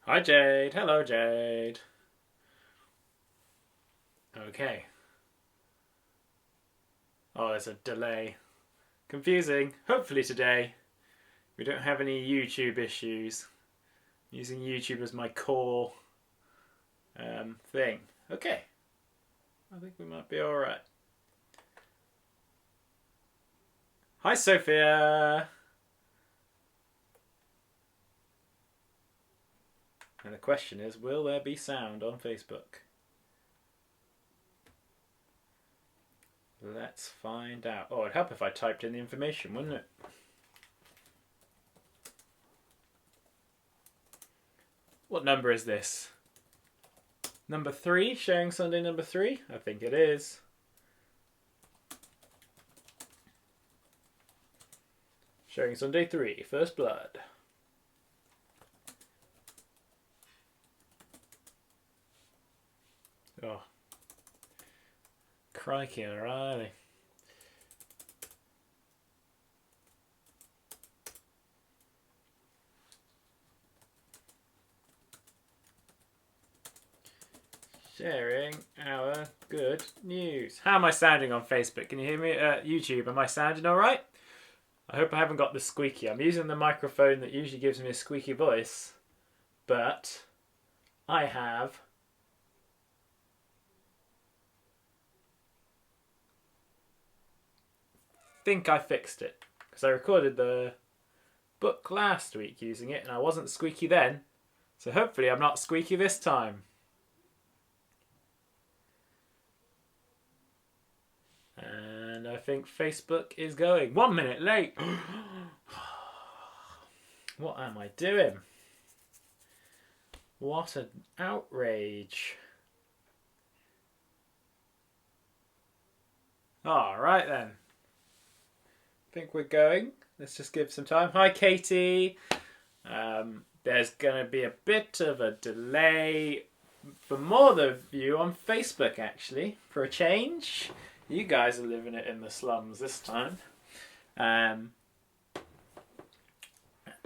Hi Jade, hello Jade. Okay. Oh, there's a delay. Confusing. Hopefully today we don't have any YouTube issues. I'm using YouTube as my core thing. Okay. I think we might be alright. Hi Sophia! And the question is, will there be sound on Facebook? Let's find out. Oh, it'd help if I typed in the information, wouldn't it? What number is this? Number 3? Showing Sunday number 3? I think it is. Showing Sunday 3, First Blood. Oh. Crikey, alrighty. Sharing our good news. How am I sounding on Facebook? Can you hear me at YouTube? Am I sounding alright? I hope I haven't got the squeaky. I'm using the microphone that usually gives me a squeaky voice, but I have think I fixed it because I recorded the book last week using it and I wasn't squeaky then, so hopefully I'm not squeaky this time. And I think Facebook is going 1 minute late. What am I doing? What an outrage. Alright then. Think we're going. Let's just give some time. Hi Katie. There's going to be a bit of a delay for more of you on Facebook actually, for a change. You guys are living it in the slums this time.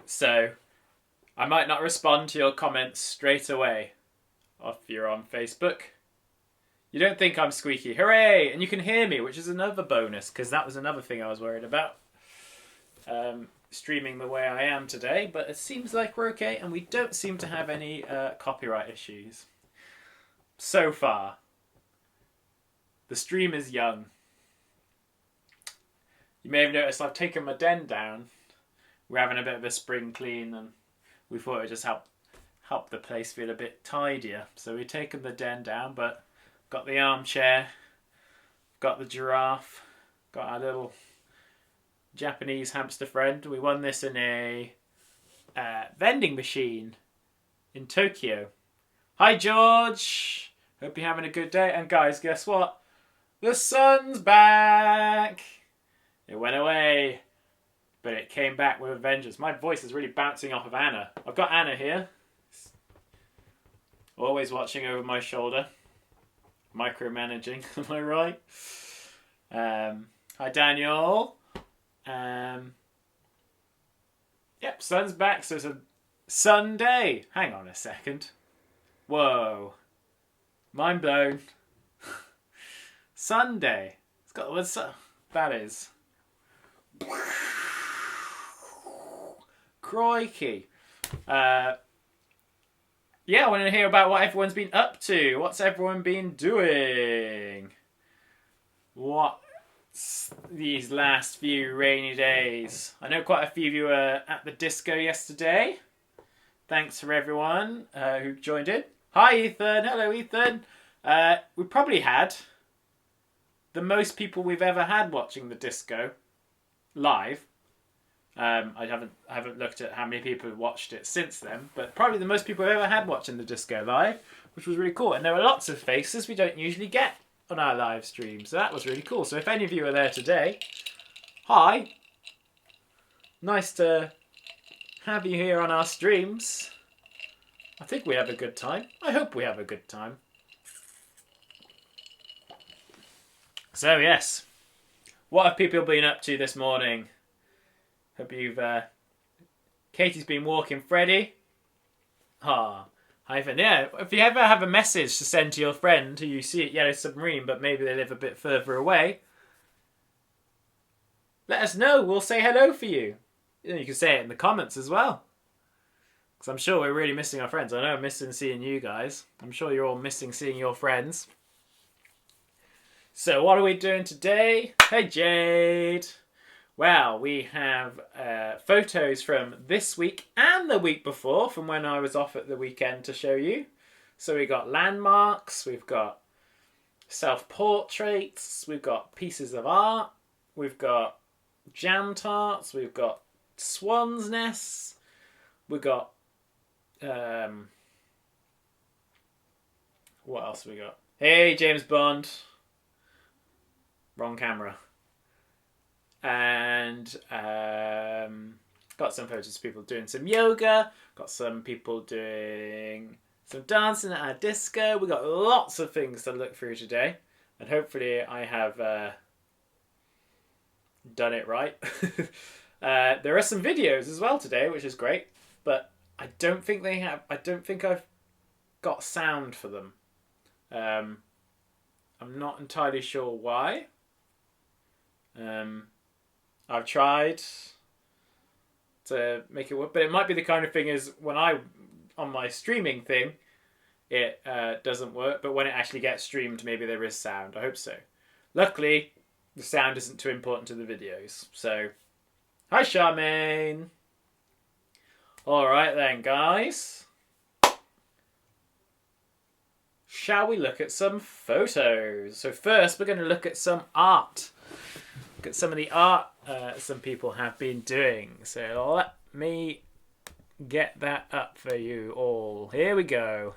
So I might not respond to your comments straight away if you're on Facebook. You don't think I'm squeaky. Hooray! And you can hear me, which is another bonus, because that was another thing I was worried about. Streaming the way I am today, but it seems like we're okay, and we don't seem to have any copyright issues. So far. The stream is young. You may have noticed I've taken my den down. We're having a bit of a spring clean, and we thought it would just help the place feel a bit tidier. So we've taken the den down, but got the armchair, got the giraffe, got our little Japanese hamster friend. We won this in a vending machine in Tokyo. Hi George! Hope you're having a good day. And guys, guess what? The sun's back! It went away, but it came back with a vengeance. My voice is really bouncing off of Anna. I've got Anna here. Always watching over my shoulder. Micromanaging, am I right? Hi Daniel. Yep, sun's back, so it's a Sunday. Hang on a second. Whoa. Mind blown. Sunday. It's got the word that is. Crikey. Yeah, I want to hear about what everyone's been up to. What's everyone been doing? What's these last few rainy days? I know quite a few of you were at the disco yesterday. Thanks for everyone who joined in. Hi, Ethan. Hello, Ethan. We probably had the most people we've ever had watching the disco live. I haven't looked at how many people have watched it since then, but probably the most people I've ever had watching the disco live, which was really cool. And there were lots of faces we don't usually get on our live stream, so that was really cool. So if any of you are there today, hi. Nice to have you here on our streams. I think we have a good time. I hope we have a good time. So yes, what have people been up to this morning? Hope you've... Katie's been walking Freddie. Hyphen. Yeah, if you ever have a message to send to your friend who you see at Yellow Submarine, but maybe they live a bit further away, let us know. We'll say hello for you. You can say it in the comments as well. Because I'm sure we're really missing our friends. I know I'm missing seeing you guys. I'm sure you're all missing seeing your friends. So what are we doing today? Hey, Jade. Well, we have photos from this week and the week before, from when I was off at the weekend to show you. So we got landmarks, we've got self-portraits, we've got pieces of art, we've got jam tarts, we've got swan's nests, we've got what else have we got? Hey, James Bond. Wrong camera. And got some photos of people doing some yoga, got some people doing some dancing at our disco. We got lots of things to look through today, and hopefully I have done it right. There are some videos as well today, which is great, but I don't think I've got sound for them. I'm not entirely sure why. I've tried to make it work, but it might be the kind of thing is when on my streaming thing, it doesn't work, but when it actually gets streamed, maybe there is sound. I hope so. Luckily, the sound isn't too important to the videos. So, hi Charmaine. Alright then, guys. Shall we look at some photos? So first, we're going to look at some art. Look at some of the art some people have been doing. So let me get that up for you all. Here we go.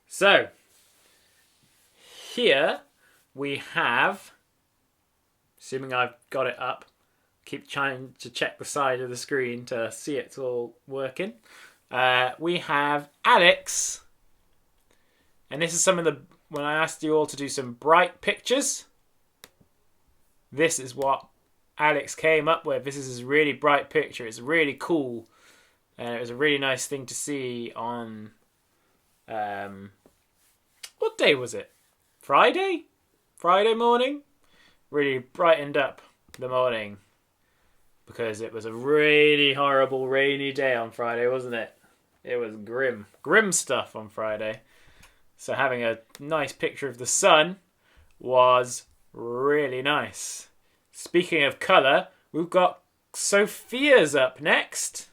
So here we have, assuming I've got it up, keep trying to check the side of the screen to see it's all working. We have Alex, and this is some of the, when I asked you all to do some bright pictures, this is what Alex came up with. This is his really bright picture. It's really cool, and it was a really nice thing to see on, what day was it? Friday morning? Really brightened up the morning, because it was a really horrible rainy day on Friday, wasn't it? It was grim stuff on Friday. So having a nice picture of the sun was really nice. Speaking of colour, we've got Sophia's up next.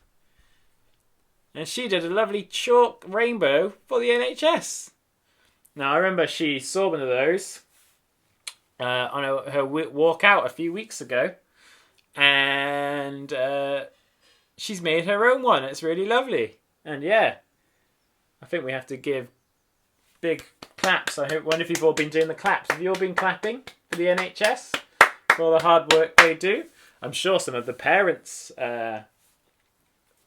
And she did a lovely chalk rainbow for the NHS. Now, I remember she saw one of those on her walk out a few weeks ago. And she's made her own one. It's really lovely. And yeah, I think we have to give big claps. I wonder if you've all been doing the claps. Have you all been clapping for the NHS? For all the hard work they do? I'm sure some of the parents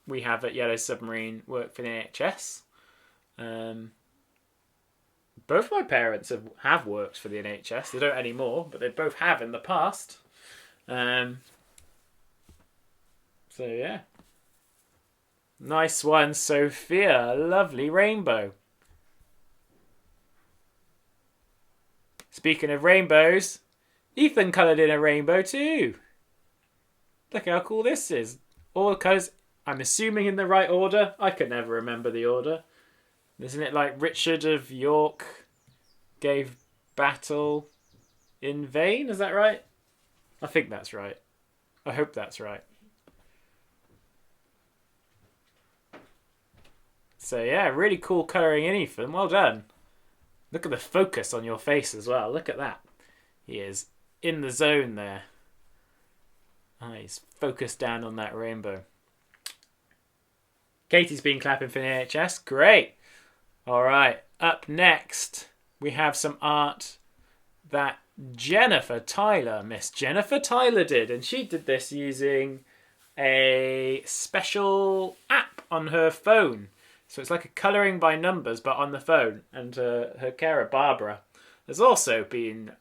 we have at Yellow Submarine work for the NHS. Both my parents have worked for the NHS. They don't anymore, but they both have in the past. So yeah. Nice one, Sophia. Lovely rainbow. Speaking of rainbows, Ethan coloured in a rainbow too. Look how cool this is. All the colours, I'm assuming in the right order. I can never remember the order. Isn't it like Richard of York gave battle in vain? Is that right? I think that's right. I hope that's right. So yeah, really cool colouring in, Ethan. Well done. Look at the focus on your face as well. Look at that. He is in the zone there. He's focused down on that rainbow. Katie's been clapping for the NHS. Great. All right. Up next, we have some art that Miss Jennifer Tyler did. And she did this using a special app on her phone. So it's like a colouring by numbers, but on the phone. And her carer, Barbara, has also been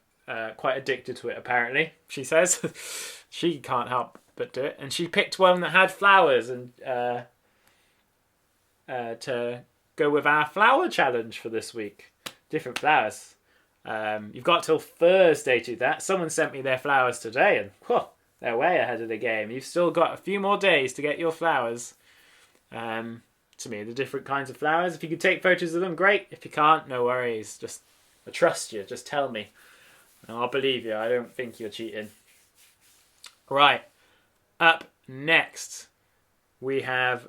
quite addicted to it, apparently, she says. She can't help but do it. And she picked one that had flowers and to go with our flower challenge for this week. Different flowers. You've got till Thursday to do that. Someone sent me their flowers today and they're way ahead of the game. You've still got a few more days to get your flowers. To me, the different kinds of flowers. If you can take photos of them, great. If you can't, no worries. I trust you. Just tell me. And I'll believe you. I don't think you're cheating. Right. Up next, we have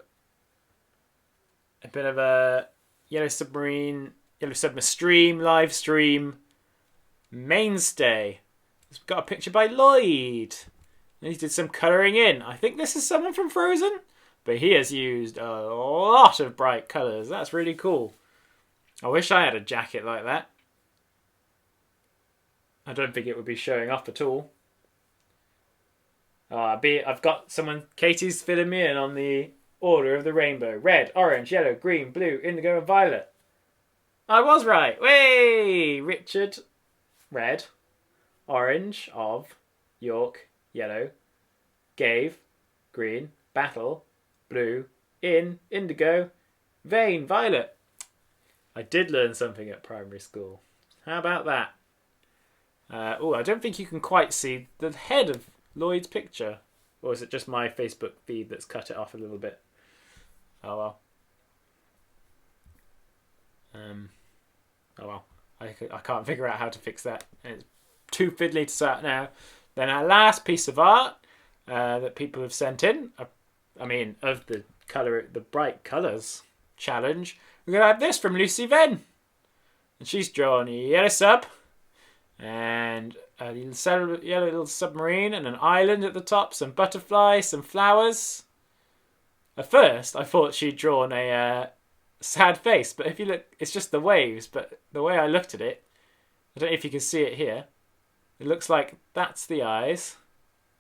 a bit of a Yellow Submastream live stream mainstay. It's got a picture by Lloyd. And he did some colouring in. I think this is someone from Frozen, but he has used a lot of bright colours. That's really cool. I wish I had a jacket like that. I don't think it would be showing up at all. I've got someone, Katie's filling me in on the order of the rainbow. Red, orange, yellow, green, blue, indigo and violet. I was right. Way! Richard, red, orange, of, York, yellow, gave, green, battle, blue, indigo, Vane, violet. I did learn something at primary school. How about that? I don't think you can quite see the head of Lloyd's picture. Or is it just my Facebook feed that's cut it off a little bit? Oh well. I can't figure out how to fix that. It's too fiddly to sort now. Then our last piece of art that people have sent in, of the bright colours challenge, we're going to have this from Lucy Venn. And she's drawn a yellow sub and a yellow little submarine and an island at the top, some butterflies, some flowers. At first, I thought she'd drawn a sad face, but if you look, it's just the waves. But the way I looked at it, I don't know if you can see it here. It looks like that's the eyes.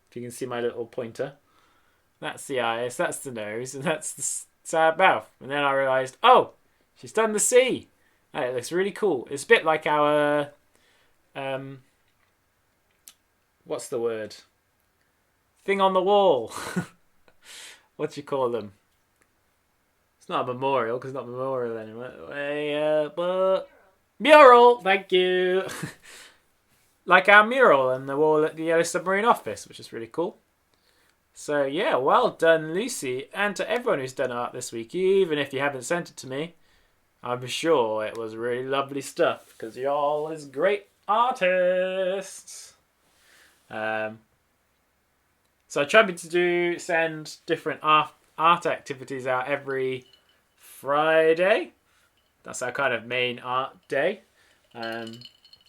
If you can see my little pointer. That's the eyes, that's the nose, and that's the sad mouth. And then I realised, she's done the sea. And it looks really cool. It's a bit like our... what's the word? Thing on the wall. What do you call them? It's not a memorial, because it's not memorial anymore. But mural, thank you. Like our mural on the wall at the Yellow Submarine office, which is really cool. So yeah, well done, Lucy, and to everyone who's done art this week, even if you haven't sent it to me. I'm sure it was really lovely stuff, because y'all is great artists. So I tried to send different art activities out every Friday. That's our kind of main art day.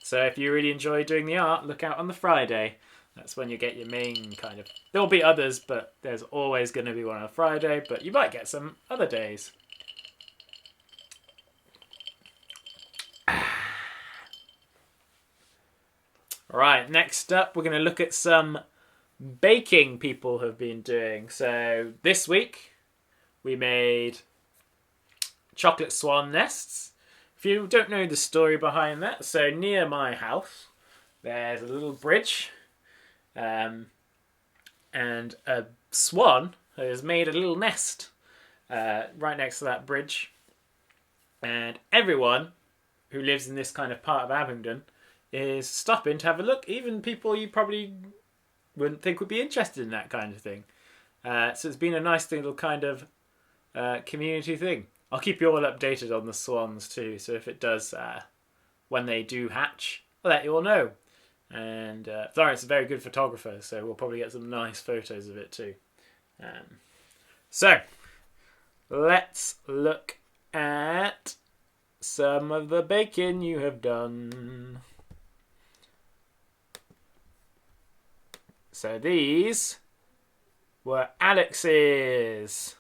So if you really enjoy doing the art, look out on the Friday. That's when you get your main kind of... There'll be others, but there's always going to be one on a Friday, but you might get some other days. Right, next up, we're going to look at some baking people have been doing. So this week, we made chocolate swan nests. If you don't know the story behind that, so near my house, there's a little bridge, and a swan has made a little nest right next to that bridge. And everyone who lives in this kind of part of Abingdon is stopping to have a look. Even people you probably wouldn't think would be interested in that kind of thing. So it's been a nice little kind of community thing. I'll keep you all updated on the swans too. So if it does, when they do hatch, I'll let you all know. And Florence is a very good photographer, so we'll probably get some nice photos of it too. So let's look at some of the baking you have done. So these were Alex's.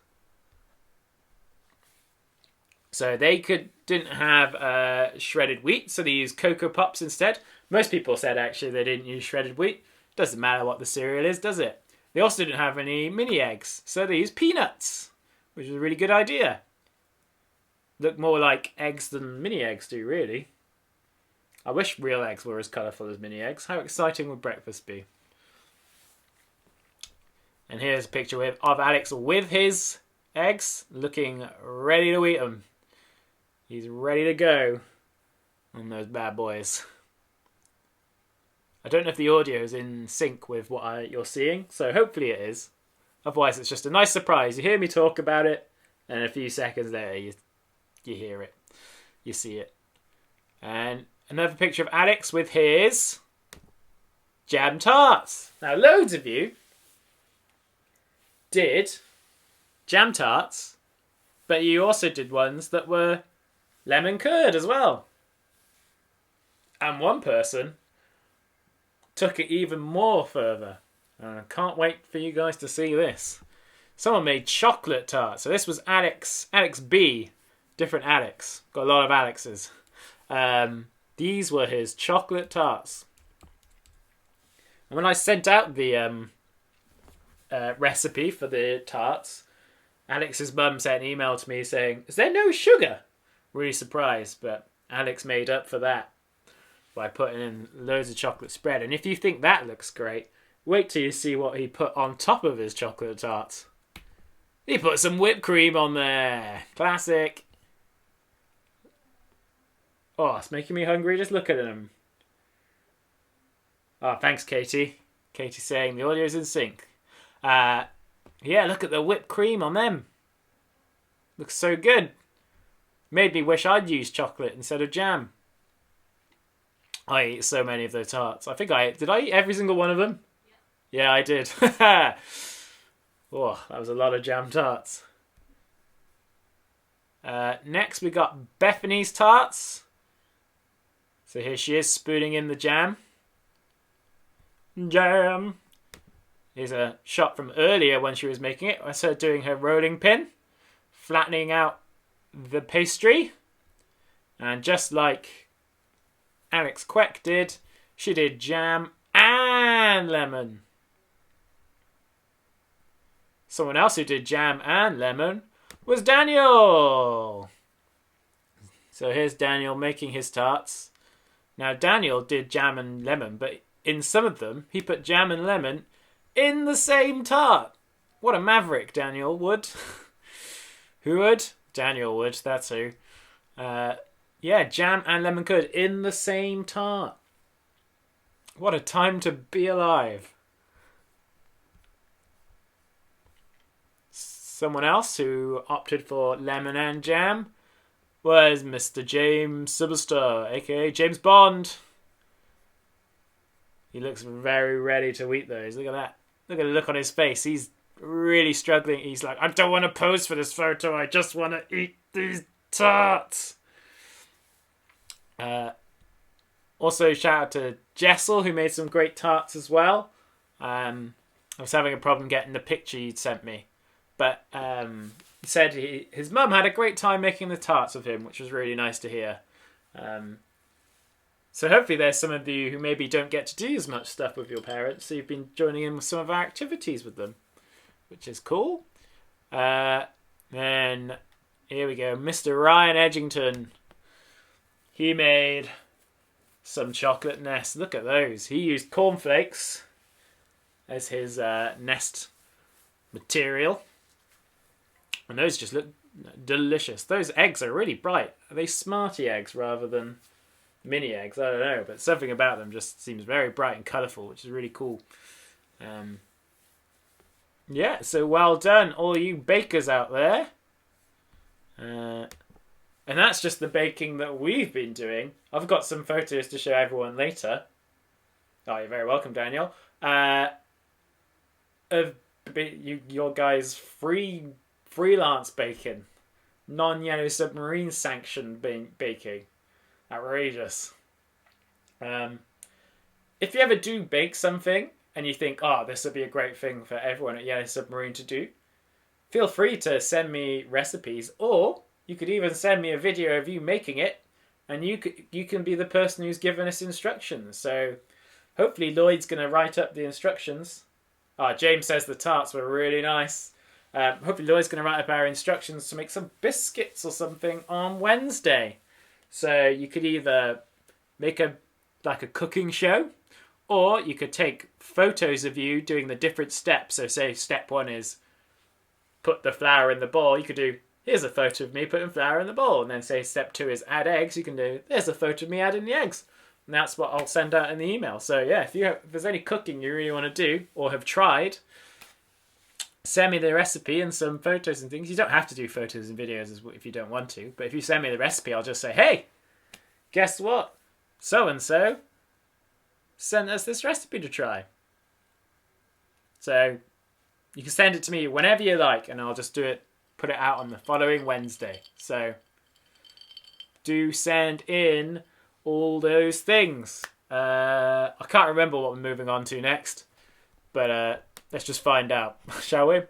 So they didn't have shredded wheat, so they used Cocoa Pops instead. Most people said actually they didn't use shredded wheat. Doesn't matter what the cereal is, does it? They also didn't have any mini eggs, so they used peanuts, which was a really good idea. Look more like eggs than mini eggs do, really. I wish real eggs were as colourful as mini eggs. How exciting would breakfast be? And here's a picture of Alex with his eggs, looking ready to eat them. He's ready to go on those bad boys. I don't know if the audio is in sync with what you're seeing, so hopefully it is. Otherwise, it's just a nice surprise. You hear me talk about it, and a few seconds later, you hear it. You see it. And another picture of Alex with his jam tarts. Now, loads of you did jam tarts, but you also did ones that were lemon curd as well. And one person took it even more further. And I can't wait for you guys to see this. Someone made chocolate tarts. So this was Alex B. Different Alex. Got a lot of Alexes. These were his chocolate tarts. And when I sent out the recipe for the tarts, Alex's mum sent an email to me saying, "Is there no sugar?" Really surprised, but Alex made up for that by putting in loads of chocolate spread. And if you think that looks great, wait till you see what he put on top of his chocolate tarts. He put some whipped cream on there. Classic. Oh, it's making me hungry just looking at them. Oh, thanks, Katie. Katie's saying the audio's in sync. Yeah, look at the whipped cream on them. Looks so good. Made me wish I'd used chocolate instead of jam. I ate so many of those tarts. Did I eat every single one of them? Yeah, I did. Oh, that was a lot of jam tarts. Next, we got Bethany's tarts. So here she is spooning in the jam. Jam. Here's a shot from earlier when she was making it. That's her doing her rolling pin, flattening out the pastry. And just like Alex Queck did, she did jam and lemon. Someone else who did jam and lemon was Daniel. So here's Daniel making his tarts. Now Daniel did jam and lemon, but in some of them he put jam and lemon in the same tart. What a maverick Daniel would. Who would? Daniel would, that's who. Yeah, jam and lemon curd in the same tart. What a time to be alive. Someone else who opted for lemon and jam was Mr. James Submastream, aka James Bond. He looks very ready to eat those. Look at that. Look at the look on his face. He's really struggling. He's like, I don't want to pose for this photo. I just want to eat these tarts. Also, shout out to Jessel, who made some great tarts as well. I was having a problem getting the picture you'd sent me. But he said his mum had a great time making the tarts with him, which was really nice to hear. So hopefully there's some of you who maybe don't get to do as much stuff with your parents, so you've been joining in with some of our activities with them, which is cool. Then here we go, Mr. Ryan Edgington. He made some chocolate nests. Look at those. He used cornflakes as his nest material. And those just look delicious. Those eggs are really bright. Are they Smarty eggs rather than mini eggs? I don't know, but something about them just seems very bright and colourful, which is really cool. Yeah, so well done, all you bakers out there. And that's just the baking that we've been doing. I've got some photos to show everyone later. Oh, you're very welcome, Daniel. Of your guys' freelance baking. Non-Yellow Submarine sanctioned baking. Outrageous. If you ever do bake something and you think, oh, this would be a great thing for everyone at Yellow Submarine to do, feel free to send me recipes, or you could even send me a video of you making it, and you can be the person who's given us instructions. So hopefully Lloyd's going to write up the instructions. James says the tarts were really nice. Hopefully Lloyd's going to write up our instructions to make some biscuits or something on Wednesday. So you could either make a cooking show, or you could take photos of you doing the different steps. So say step 1 is put the flour in the bowl. You could do, here's a photo of me putting flour in the bowl. And then say step 2 is add eggs. You can do, there's a photo of me adding the eggs. And that's what I'll send out in the email. So yeah, if there's any cooking you really want to do or have tried, send me the recipe and some photos and things. You don't have to do photos and videos if you don't want to. But if you send me the recipe, I'll just say, hey, guess what? So-and-so sent us this recipe to try. So you can send it to me whenever you like, and I'll just put it out on the following Wednesday. So do send in all those things. I can't remember what we're moving on to next, but let's just find out, shall we?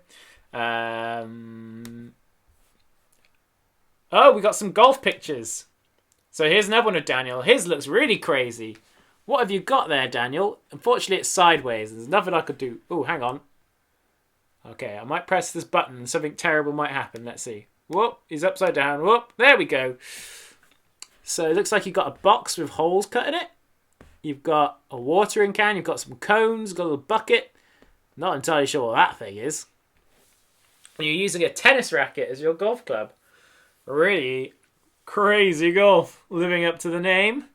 Oh, we got some golf pictures. So here's another one of Daniel. His looks really crazy. What have you got there, Daniel? Unfortunately, it's sideways. There's nothing I could do. Oh, hang on. Okay, I might press this button and something terrible might happen. Let's see. Whoop, he's upside down. Whoop, there we go. So it looks like you've got a box with holes cut in it. You've got a watering can. You've got some cones. Got a little bucket. Not entirely sure what that thing is. And you're using a tennis racket as your golf club. Really crazy golf. Living up to the name.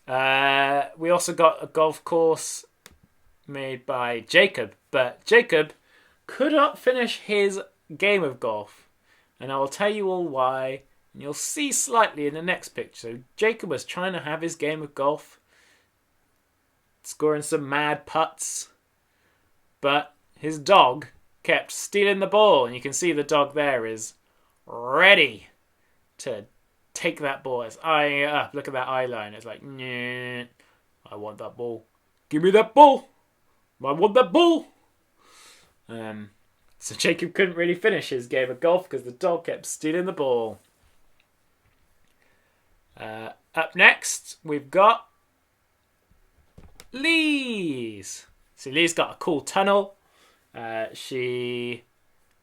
We also got a golf course made by Jacob. But Jacob could not finish his game of golf. And I will tell you all why. And you'll see slightly in the next picture. So Jacob was trying to have his game of golf. Scoring some mad putts. But his dog kept stealing the ball. And you can see the dog there is ready to take that ball. Its eye up. Look at that eye line. It's like, nah, I want that ball. Give me that ball. I want that ball. So Jacob couldn't really finish his game of golf because the dog kept stealing the ball. Up next, we've got Lee's. So Lee's got a cool tunnel. She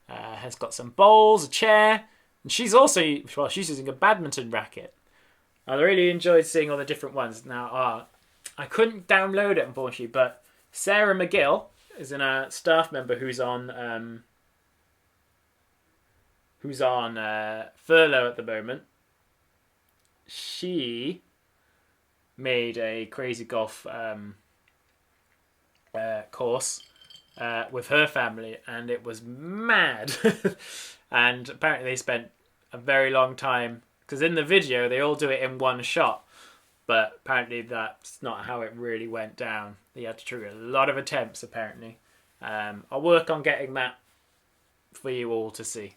has got some bowls, a chair, and she's using a badminton racket. I really enjoyed seeing all the different ones. Now, I couldn't download it, unfortunately, but Sarah McGill is a staff member who's on furlough at the moment. She made a crazy golf course with her family, and it was mad. And apparently they spent a very long time, because in the video they all do it in one shot, but apparently that's not how it really went down. They had to trigger a lot of attempts, apparently. I'll work on getting that for you all to see.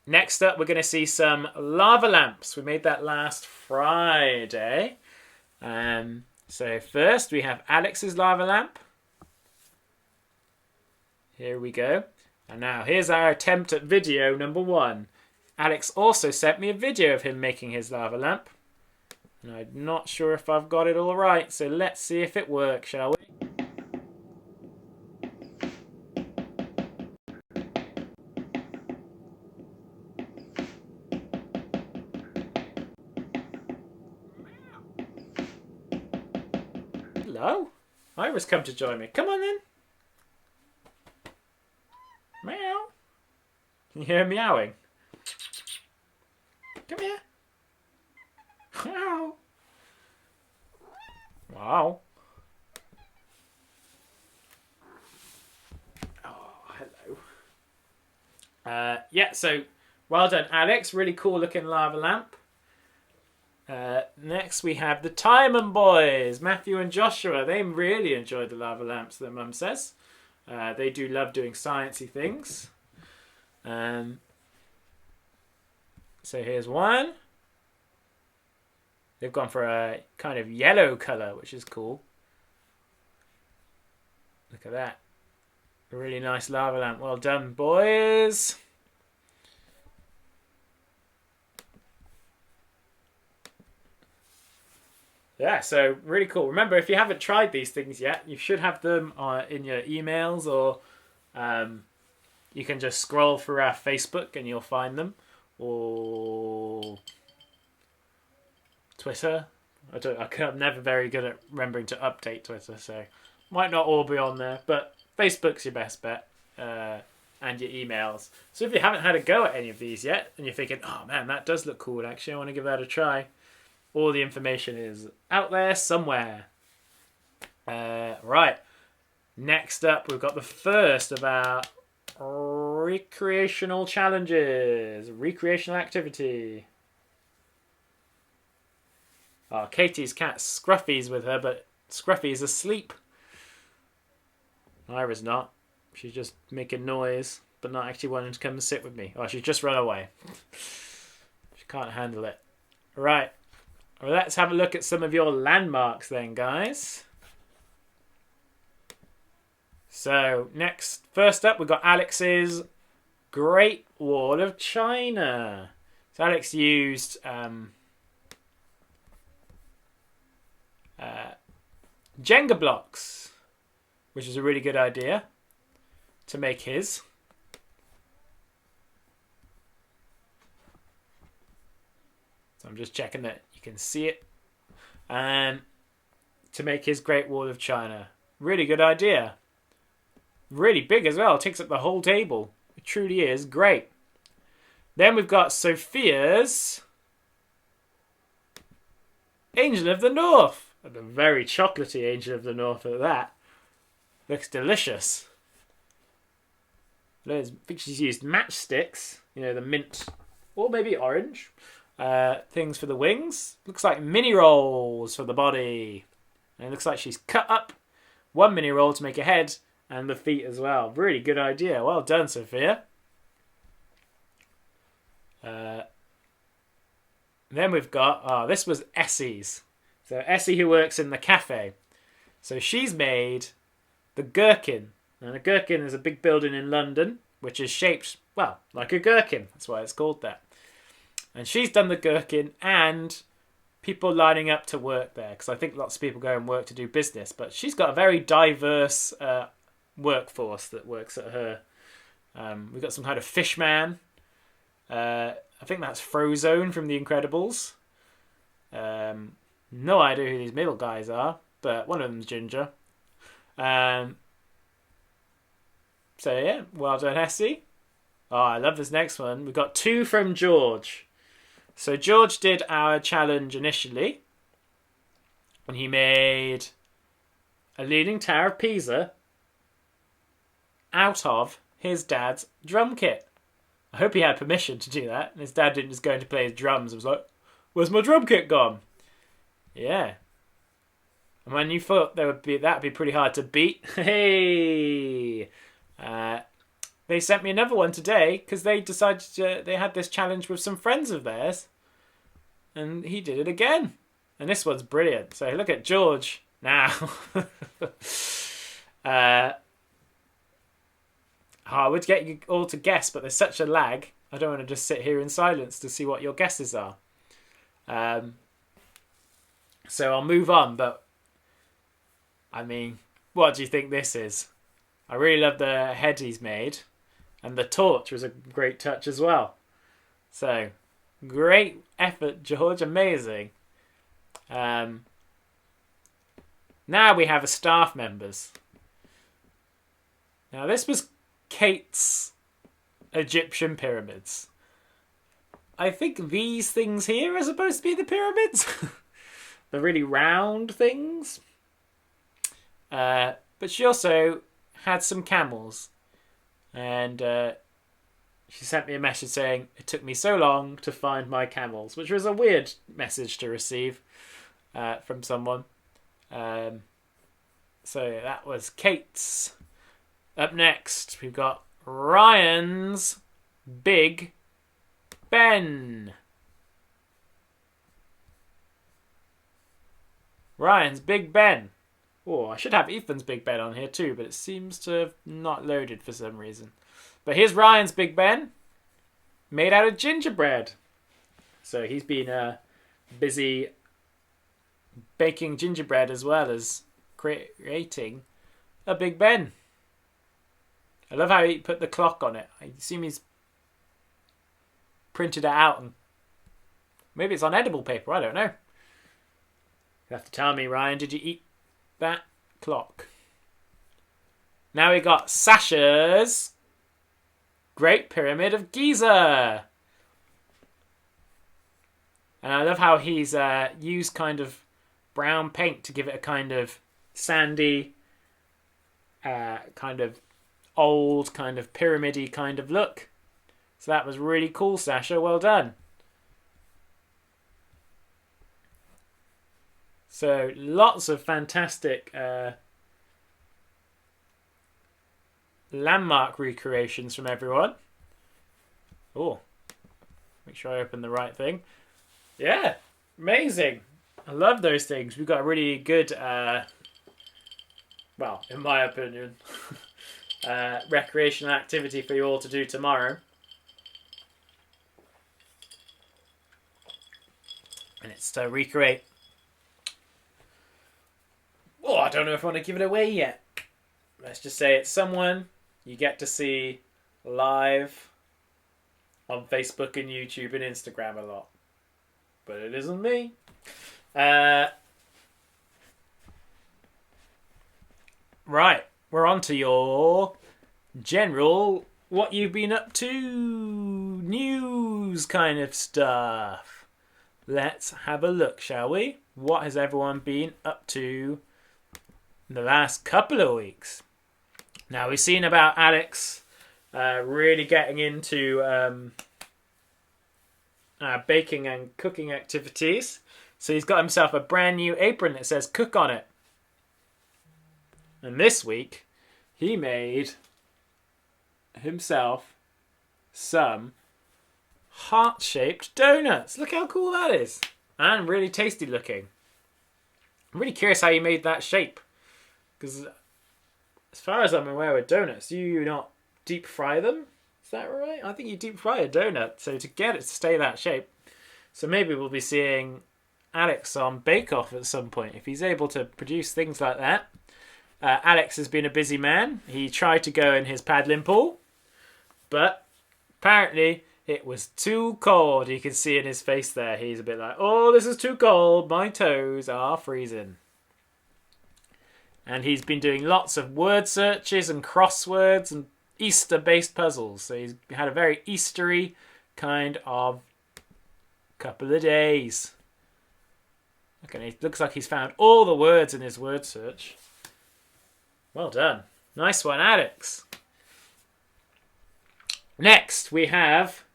Next up, we're going to see some lava lamps. We made that last Friday. So first, we have Alex's lava lamp. Here we go. And now, here's our attempt at video number 1. Alex also sent me a video of him making his lava lamp. And I'm not sure if I've got it all right, so let's see if it works, shall we? Hello? Ira's come to join me. Come on then. Meow. Can you hear him meowing? Come here. Meow. Wow. Oh, hello. Yeah, so well done, Alex. Really cool looking lava lamp. Next we have the Timon boys, Matthew and Joshua. They really enjoyed the lava lamps, their mum says. They do love doing sciencey things. So here's one. They've gone for a kind of yellow colour, which is cool. Look at that. A really nice lava lamp. Well done, boys. Yeah, so really cool. Remember, if you haven't tried these things yet, you should have them in your emails, or you can just scroll through our Facebook and you'll find them. Or Twitter. I'm never very good at remembering to update Twitter, so might not all be on there. But Facebook's your best bet, and your emails. So if you haven't had a go at any of these yet, and you're thinking, oh man, that does look cool, actually, I want to give that a try, all the information is out there somewhere. Right. Next up, we've got the first of our recreational challenges. Recreational activity. Oh, Katie's cat Scruffy's with her, but Scruffy's asleep. Ira's not. She's just making noise, but not actually wanting to come and sit with me. Oh, she's just run away. She can't handle it. Right. Well, let's have a look at some of your landmarks then, guys. So, first up, we've got Alex's Great Wall of China. So Alex used Jenga blocks, which is a really good idea, to make his. So I'm just checking that you can see it. To make his Great Wall of China. Really good idea. Really big as well. It takes up the whole table. It truly is great. Then we've got Sophia's Angel of the North. A very chocolatey Angel of the North at that. Looks delicious. I think she's used matchsticks. You know, the mint or maybe orange. Things for the wings. Looks like mini rolls for the body. And it looks like she's cut up one mini roll to make a head and the feet as well. Really good idea. Well done, Sophia. Then we've got, this was Essie's. So Essie, who works in the cafe. So she's made the Gherkin. And a gherkin is a big building in London, which is shaped, well, like a gherkin. That's why it's called that. And she's done the gherkin and people lining up to work there. Because I think lots of people go and work to do business. But she's got a very diverse workforce that works at her. We've got some kind of fish man. I think that's Frozone from The Incredibles. No idea who these middle guys are, but one of them's Ginger. So yeah, well done, Essie. Oh, I love this next one. We've got two from George. So George did our challenge initially, and he made a Leaning Tower of Pisa out of his dad's drum kit. I hope he had permission to do that, and his dad didn't just go in to play his drums and was like, "Where's my drum kit gone?" Yeah. And when you thought that'd be pretty hard to beat, hey, they sent me another one today because they decided they had this challenge with some friends of theirs, and he did it again. And this one's brilliant. So look at George now. I would get you all to guess, but there's such a lag. I don't want to just sit here in silence to see what your guesses are. So I'll move on, but I mean, what do you think this is? I really love the head he's made, and the torch was a great touch as well. So, great effort, George, amazing. Now we have a staff members. Now this was Kate's Egyptian pyramids. I think these things here are supposed to be the pyramids. The really round things. But she also had some camels. And she sent me a message saying, "It took me so long to find my camels," which was a weird message to receive from someone. So that was Kate's. Up next, we've got Ryan's Big Ben. Ryan's Big Ben. Oh, I should have Ethan's Big Ben on here too, but it seems to have not loaded for some reason. But here's Ryan's Big Ben, made out of gingerbread. So he's been busy baking gingerbread as well as creating a Big Ben. I love how he put the clock on it. I assume he's printed it out, and maybe it's on edible paper, I don't know. You have to tell me, Ryan, did you eat that clock? Now we got Sasha's Great Pyramid of Giza. And I love how he's used kind of brown paint to give it a kind of sandy, kind of old, kind of pyramid-y kind of look. So that was really cool, Sasha. Well done. So lots of fantastic landmark recreations from everyone. Oh, make sure I open the right thing. Yeah, amazing. I love those things. We've got a really good, well, in my opinion, recreational activity for you all to do tomorrow. And it's to recreate. Oh, I don't know if I want to give it away yet. Let's just say it's someone you get to see live on Facebook and YouTube and Instagram a lot. But it isn't me. Right, we're on to your general what you've been up to news kind of stuff. Let's have a look, shall we? What has everyone been up to in the last couple of weeks? Now, we've seen about Alex really getting into baking and cooking activities. So he's got himself a brand new apron that says cook on it. And this week, he made himself some heart-shaped donuts. Look how cool that is. And really tasty looking. I'm really curious how you made that shape. Because as far as I'm aware with donuts, you not deep fry them. Is that right? I think you deep fry a donut. So to get it to stay that shape. So maybe we'll be seeing Alex on Bake Off at some point. If he's able to produce things like that. Alex has been a busy man. He tried to go in his paddling pool. But apparently it was too cold. You can see in his face there. He's a bit like, oh, this is too cold. My toes are freezing. And he's been doing lots of word searches and crosswords and Easter-based puzzles. So he's had a very Eastery kind of couple of days. Okay, it looks like he's found all the words in his word search. Well done. Nice one, Alex. Next, we have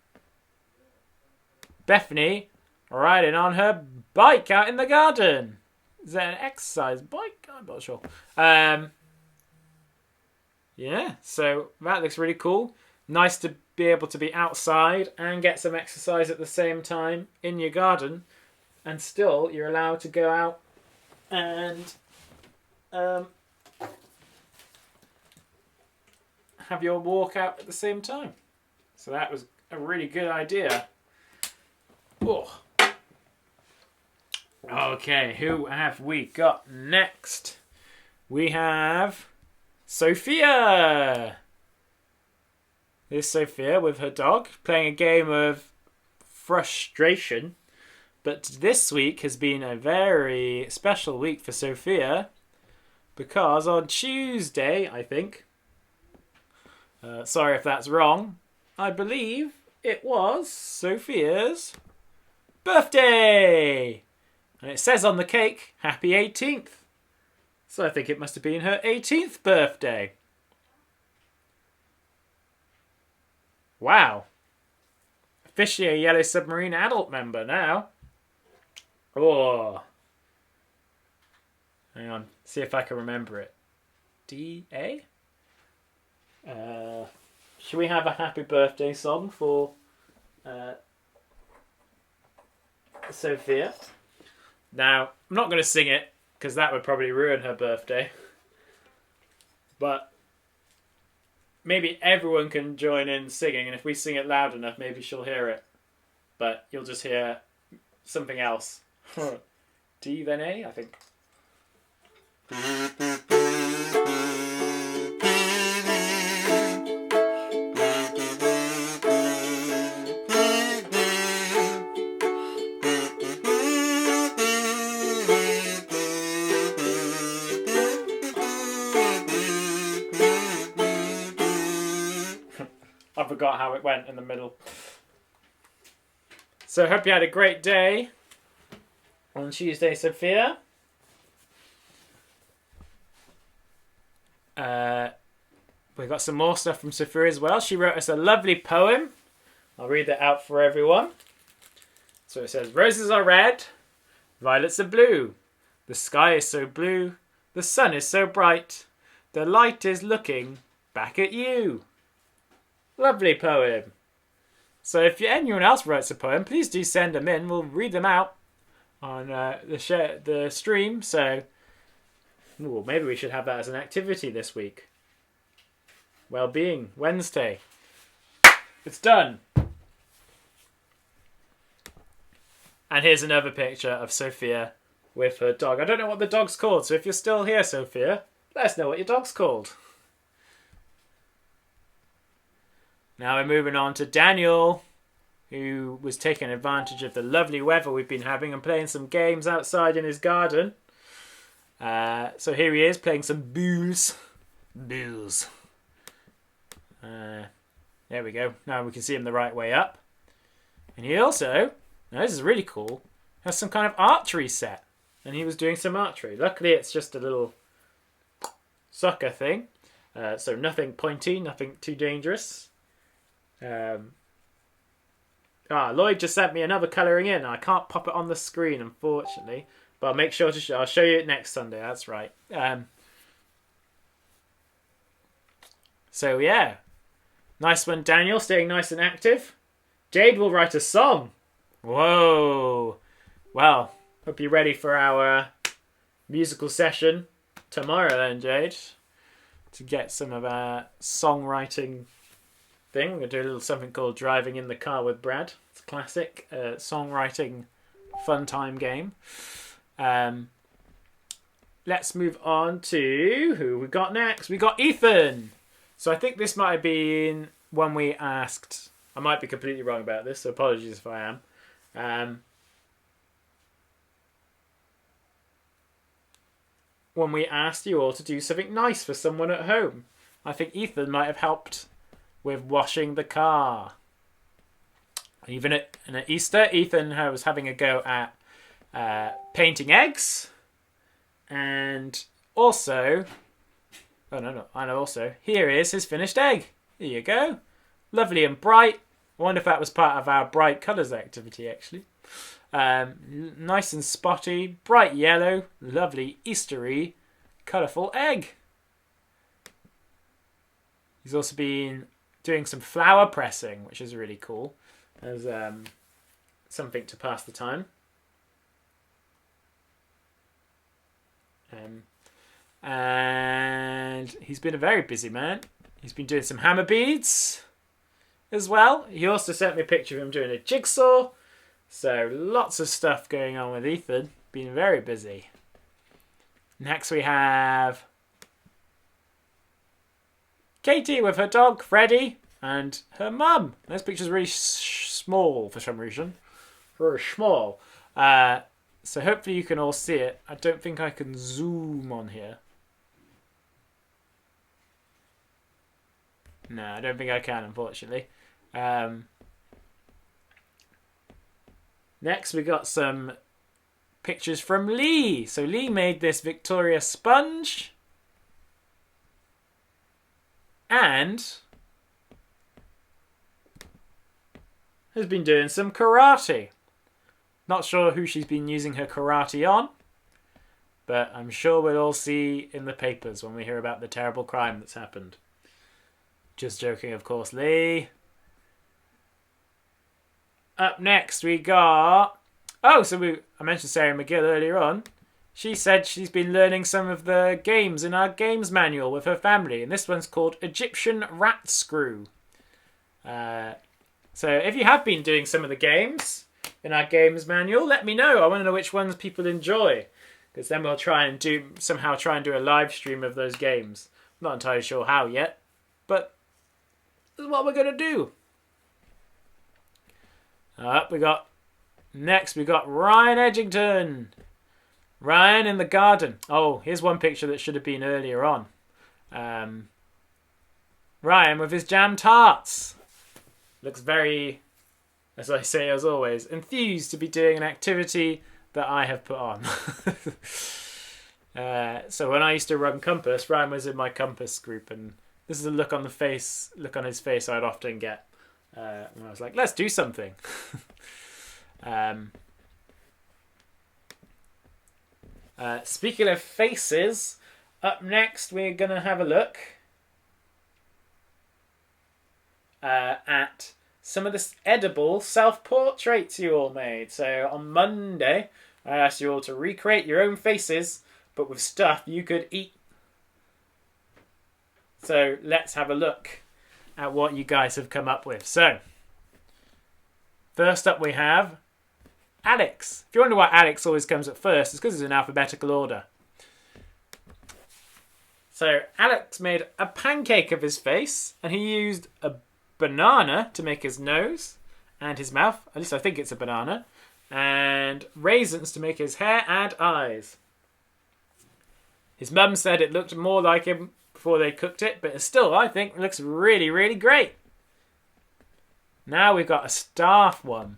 Bethany riding on her bike out in the garden. Is that an exercise bike? I'm not sure. Yeah, so that looks really cool. Nice to be able to be outside and get some exercise at the same time in your garden. And still, you're allowed to go out and have your walk out at the same time. So that was a really good idea. Oh. Okay, who have we got next? We have Sophia. Here's Sophia with her dog playing a game of frustration. But this week has been a very special week for Sophia because on Tuesday, I think, sorry if that's wrong, I believe it was Sophia's birthday. And it says on the cake, happy 18th. So I think it must have been her 18th birthday. Wow. Officially a Yellow Submarine adult member now. Oh. Hang on. See if I can remember it. D-A? Should we have a happy birthday song for Sophia? Now, I'm not going to sing it because that would probably ruin her birthday. But maybe everyone can join in singing, and if we sing it loud enough, maybe she'll hear it. But you'll just hear something else. D then A, I think. forgot how it went in the middle. So I hope you had a great day on Tuesday, Sophia. We got some more stuff from Sophia as well. She wrote us a lovely poem. I'll read that out for everyone. So it says, roses are red, violets are blue. The sky is so blue, the sun is so bright. The light is looking back at you. Lovely poem. So if anyone else writes a poem, please do send them in. We'll read them out on the stream. So maybe we should have that as an activity this week. Wellbeing Wednesday. It's done. And here's another picture of Sophia with her dog. I don't know what the dog's called, so if you're still here, Sophia, let us know what your dog's called. Now we're moving on to Daniel, who was taking advantage of the lovely weather we've been having and playing some games outside in his garden. So here he is playing some booze. Booze. There we go. Now we can see him the right way up. And he also, now this is really cool, has some kind of archery set. And he was doing some archery. Luckily it's just a little sucker thing. So nothing pointy, nothing too dangerous. Lloyd just sent me another colouring in. I can't pop it on the screen, unfortunately. But I'll make sure to I'll show you it next Sunday. That's right. So yeah. Nice one, Daniel. Staying nice and active. Jade will write a song. Whoa. Well, hope you're ready for our musical session tomorrow then, Jade. To get some of our songwriting thing. We're going to do a little something called Driving in the Car with Brad. It's a classic songwriting fun time game. Let's move on to who we got next. We got Ethan. So I think this might have been one we asked. I might be completely wrong about this, so apologies if I am. When we asked you all to do something nice for someone at home. I think Ethan might have helped with washing the car. Even at Easter, Ethan was having a go at painting eggs. And also... and also, here is his finished egg. Here you go. Lovely and bright. I wonder if that was part of our bright colours activity, actually. Nice and spotty, bright yellow, lovely Eastery, colourful egg. He's also been doing some flower pressing, which is really cool. As something to pass the time. And he's been a very busy man. He's been doing some hammer beads as well. He also sent me a picture of him doing a jigsaw. So lots of stuff going on with Ethan. Been very busy. Next we have Katie with her dog Freddie and her mum. This picture's really small for some reason. Very small. So hopefully you can all see it. I don't think I can zoom on here. No, I don't think I can, unfortunately. Next, we got some pictures from Lee. So Lee made this Victoria sponge. And has been doing some karate. Not sure who she's been using her karate on. But I'm sure we'll all see in the papers when we hear about the terrible crime that's happened. Just joking, of course, Lee. Up next, we got... I mentioned Sarah McGill earlier on. She said she's been learning some of the games in our games manual with her family. And this one's called Egyptian Rat Screw. So if you have been doing some of the games in our games manual, let me know. I want to know which ones people enjoy. Because then we'll try and do a live stream of those games. I'm not entirely sure how yet. But this is what we're going to do. We got Ryan Edgington. Ryan in the garden. Oh, here's one picture that should have been earlier on. Ryan with his jam tarts. Looks very, as I say as always, enthused to be doing an activity that I have put on. So when I used to run Compass, Ryan was in my Compass group, and this is a look on his face I'd often get when I was like, let's do something. Speaking of faces, up next we're going to have a look at some of the edible self-portraits you all made. So on Monday, I asked you all to recreate your own faces, but with stuff you could eat. So let's have a look at what you guys have come up with. So, first up we have Alex. If you wonder why Alex always comes up first, it's because it's in alphabetical order. So Alex made a pancake of his face, and he used a banana to make his nose and his mouth. At least I think it's a banana. And raisins to make his hair and eyes. His mum said it looked more like him before they cooked it, but still, I think it looks really, really great. Now we've got a staff one.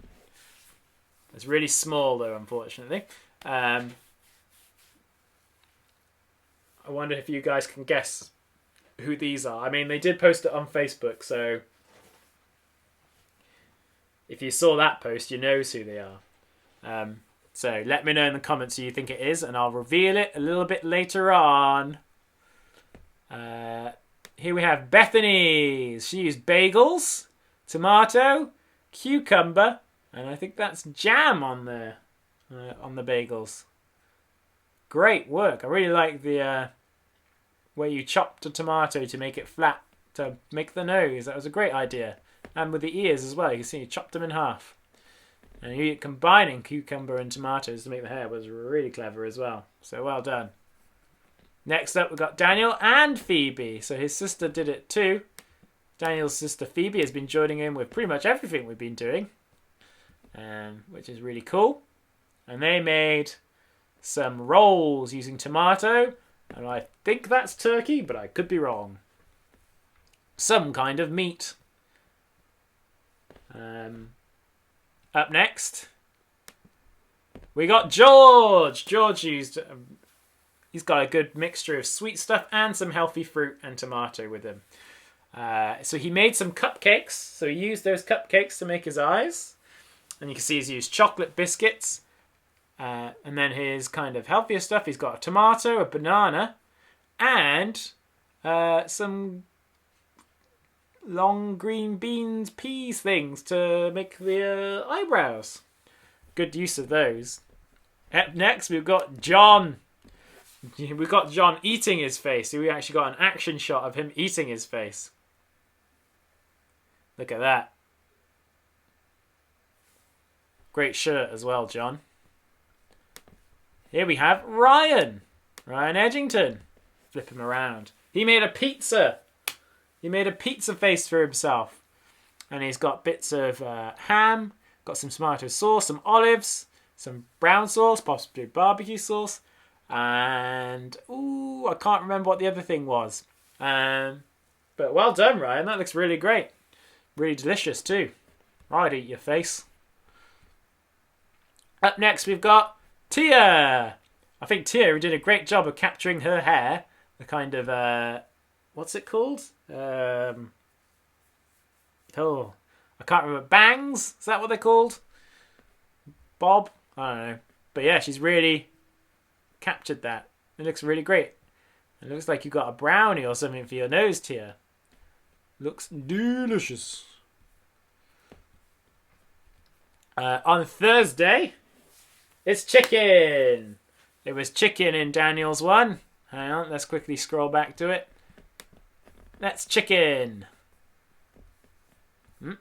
It's really small though, unfortunately. I wonder if you guys can guess who these are. I mean, they did post it on Facebook, so if you saw that post, you know who they are. So let me know in the comments who you think it is, and I'll reveal it a little bit later on. Here we have Bethany's. She used bagels, tomato, cucumber, and I think that's jam on there, on the bagels. Great work. I really like the where you chopped a tomato to make it flat, to make the nose. That was a great idea. And with the ears as well. You can see you chopped them in half. And you combining cucumber and tomatoes to make the hair was really clever as well. So well done. Next up, we've got Daniel and Phoebe. So his sister did it too. Daniel's sister Phoebe has been joining in with pretty much everything we've been doing, which is really cool. And they made some rolls using tomato, and I think that's turkey, but I could be wrong. Some kind of meat. Up next, we got George. George used... he's got a good mixture of sweet stuff and some healthy fruit and tomato with him. So he made some cupcakes. So he used those cupcakes to make his eyes. And you can see he's used chocolate biscuits. And then his kind of healthier stuff, he's got a tomato, a banana, and some long green beans, peas things to make the eyebrows. Good use of those. Up next, we've got John. We've got John eating his face. We actually got an action shot of him eating his face. Look at that. Great shirt as well, John. Here we have Ryan. Ryan Edgington. Flip him around. He made a pizza. He made a pizza face for himself. And he's got bits of ham, got some tomato sauce, some olives, some brown sauce, possibly barbecue sauce, and I can't remember what the other thing was. But well done, Ryan. That looks really great. Really delicious too. I'd eat your face. Up next we've got Tia. I think Tia did a great job of capturing her hair. The kind of what's it called? I can't remember. Bangs? Is that what they're called? Bob? I don't know. But yeah, she's really captured that. It looks really great. It looks like you've got a brownie or something for your nose, Tia. Looks delicious. On Thursday, it's chicken. It was chicken in Daniel's one. Hang on, let's quickly scroll back to it. That's chicken. I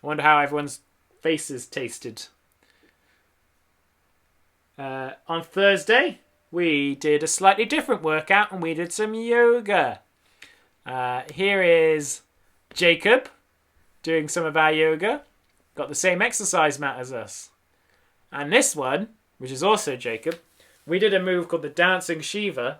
wonder how everyone's faces tasted. On Thursday, we did a slightly different workout and we did some yoga. Here is Jacob doing some of our yoga. Got the same exercise mat as us. And this one, which is also Jacob, we did a move called the Dancing Shiva.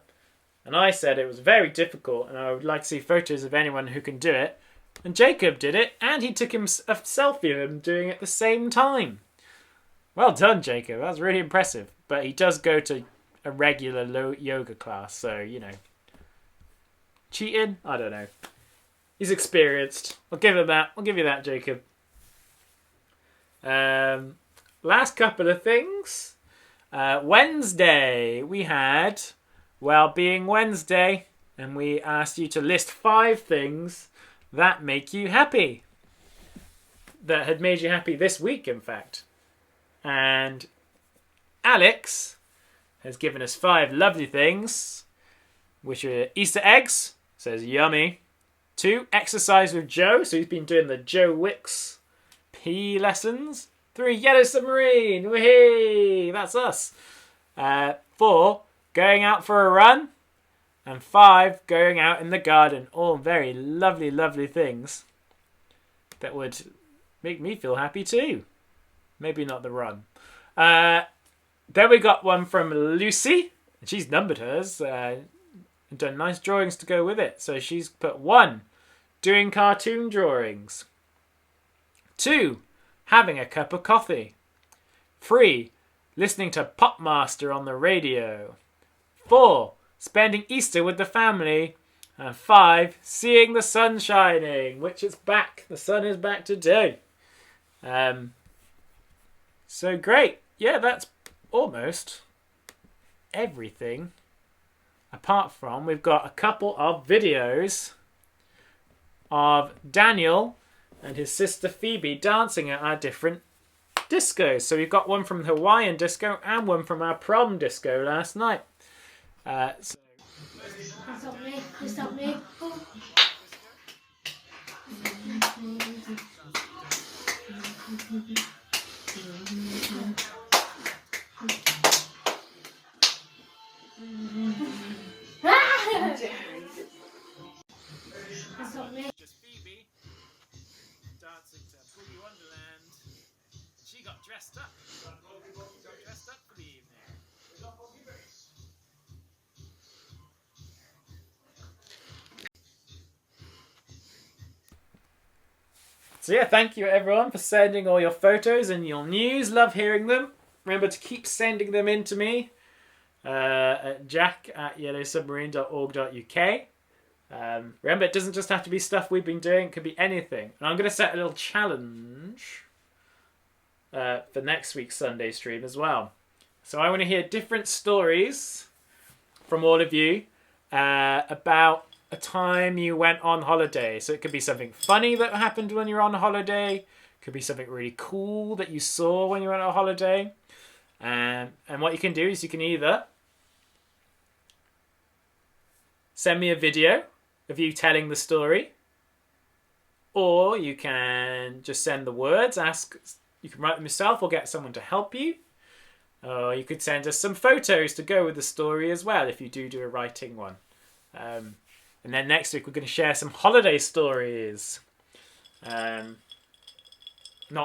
And I said it was very difficult and I would like to see photos of anyone who can do it. And Jacob did it, and he took him a selfie of him doing it at the same time. Well done, Jacob. That was really impressive. But he does go to a regular yoga class, so, you know. Cheating? I don't know. He's experienced. I'll give him that. I'll give you that, Jacob. Last couple of things. Wednesday, we had Wellbeing Wednesday, and we asked you to list 5 things that make you happy. That had made you happy this week, in fact. And Alex has given us 5 lovely things, which are Easter eggs, says yummy. 2, exercise with Joe, so he's been doing the Joe Wicks PE lessons. 3, Yellow Submarine, whee, that's us. 4, going out for a run. And 5, going out in the garden. All very lovely, lovely things that would make me feel happy too. Maybe not the run. Then we got one from Lucy. She's numbered hers and done nice drawings to go with it. So she's put 1, doing cartoon drawings. 2, having a cup of coffee. 3, listening to Popmaster on the radio. 4, spending Easter with the family. And 5, seeing the sun shining, which is back. The sun is back today. So great. Yeah, that's almost everything. Apart from, we've got a couple of videos of Daniel and his sister Phoebe dancing at our different discos. So we've got one from Hawaiian disco and one from our prom disco last night. So... Stop me. Stop me. Oh. Just Phoebe dancing to Boogie Wonderland. She got dressed up. Got dressed up for the evening. So yeah, thank you everyone for sending all your photos and your news. Love hearing them. Remember to keep sending them in to me at jack@yellowsubmarine.org.uk. Remember, it doesn't just have to be stuff we've been doing. It could be anything. And I'm going to set a little challenge for next week's Sunday stream as well. So I want to hear different stories from all of you about a time you went on holiday. So it could be something funny that happened when you were on holiday. It could be something really cool that you saw when you went on holiday. And what you can do is you can either send me a video of you telling the story, or you can just send the words. You can write them yourself or get someone to help you. Or you could send us some photos to go with the story as well if you do a writing one. And then next week we're going to share some holiday stories. Not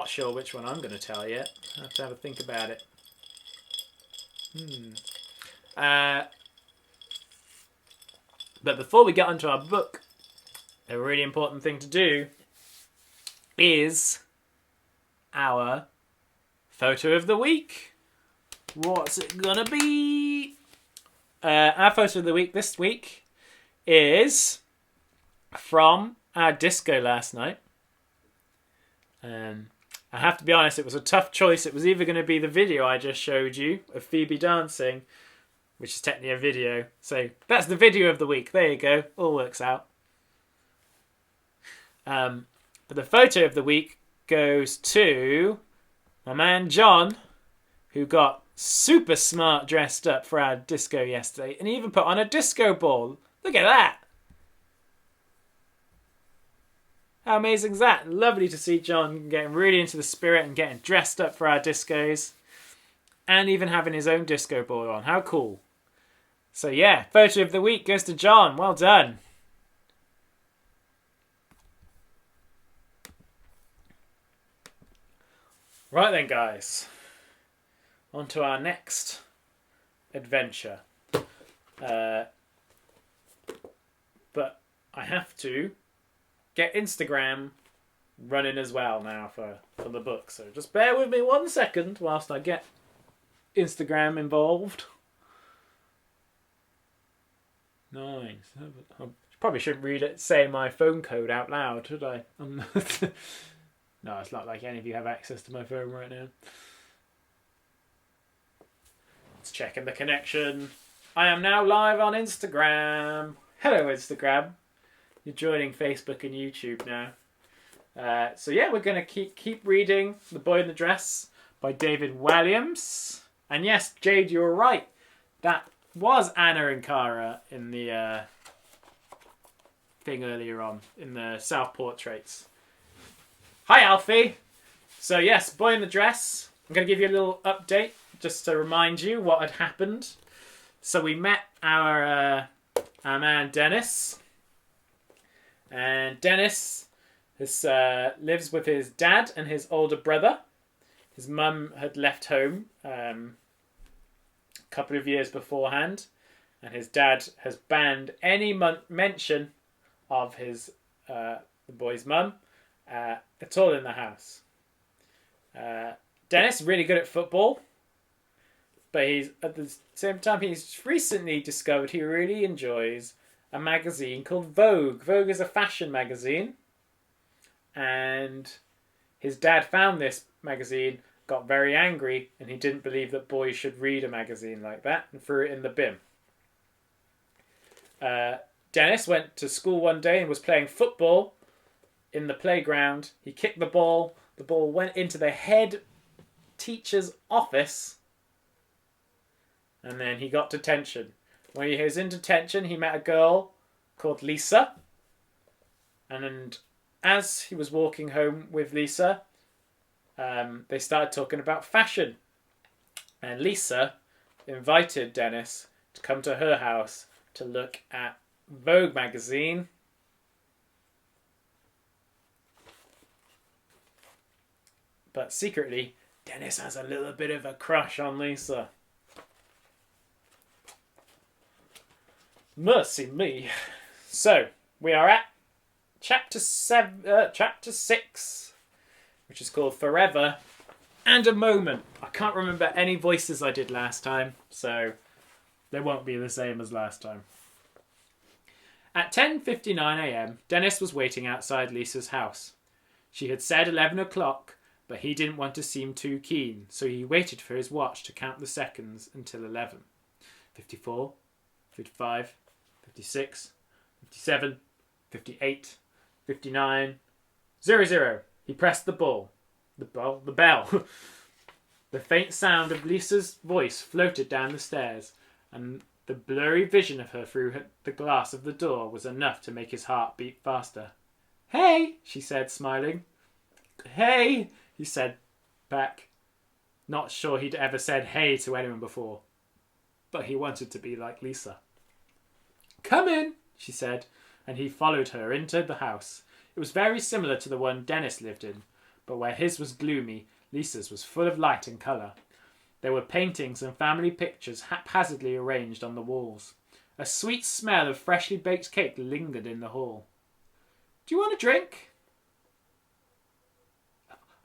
sure which one I'm going to tell yet. I have to have a think about it. But before we get onto our book, a really important thing to do is our photo of the week. What's it gonna be? Our photo of the week this week is from our disco last night. I have to be honest, it was a tough choice. It was either going to be the video I just showed you of Phoebe dancing, which is technically a video. So that's the video of the week. There you go. All works out. But the photo of the week goes to my man John, who got super smart dressed up for our disco yesterday and even put on a disco ball. Look at that. How amazing is that? Lovely to see John getting really into the spirit and getting dressed up for our discos and even having his own disco ball on. How cool. So yeah, photo of the week goes to John. Well done. Right then, guys. On to our next adventure. But I have to get Instagram running as well now for the book. So just bear with me 1 second whilst I get Instagram involved. Nice. I probably shouldn't read it saying my phone code out loud, should I? No, it's not like any of you have access to my phone right now. Let's check in the connection. I am now live on Instagram. Hello, Instagram. You're joining Facebook and YouTube now. So yeah, we're going to keep reading The Boy in the Dress by David Walliams. And yes, Jade, you were right. That was Anna and Cara in the thing earlier on, in the self-portraits. Hi, Alfie. So yes, Boy in the Dress. I'm going to give you a little update just to remind you what had happened. So we met our man Dennis. And Dennis lives with his dad and his older brother. His mum had left home a couple of years beforehand, and his dad has banned any mention of his the boy's mum at all in the house. Dennis is really good at football, but he's at the same time he's recently discovered he really enjoys a magazine called Vogue. Vogue is a fashion magazine, and his dad found this magazine, got very angry, and he didn't believe that boys should read a magazine like that and threw it in the bin. Dennis went to school one day and was playing football in the playground. He kicked the ball went into the head teacher's office, and then he got detention. When he was in detention, he met a girl called Lisa, and as he was walking home with Lisa, they started talking about fashion, and Lisa invited Dennis to come to her house to look at Vogue magazine. But secretly, Dennis has a little bit of a crush on Lisa. Mercy me. So, we are at chapter 6, which is called Forever and a Moment. I can't remember any voices I did last time, so they won't be the same as last time. At 10:59 a.m, Dennis was waiting outside Lisa's house. She had said 11 o'clock, but he didn't want to seem too keen, so he waited for his watch to count the seconds until 11. 54, 55, 56, 57, 58, 59, 00. He pressed the bell. The faint sound of Lisa's voice floated down the stairs, and the blurry vision of her through the glass of the door was enough to make his heart beat faster. "Hey," she said, smiling. "Hey," he said back. Not sure he'd ever said hey to anyone before, but he wanted to be like Lisa. "Come in," she said, and he followed her into the house. It was very similar to the one Dennis lived in, but where his was gloomy, Lisa's was full of light and colour. There were paintings and family pictures haphazardly arranged on the walls. A sweet smell of freshly baked cake lingered in the hall. "Do you want a drink?"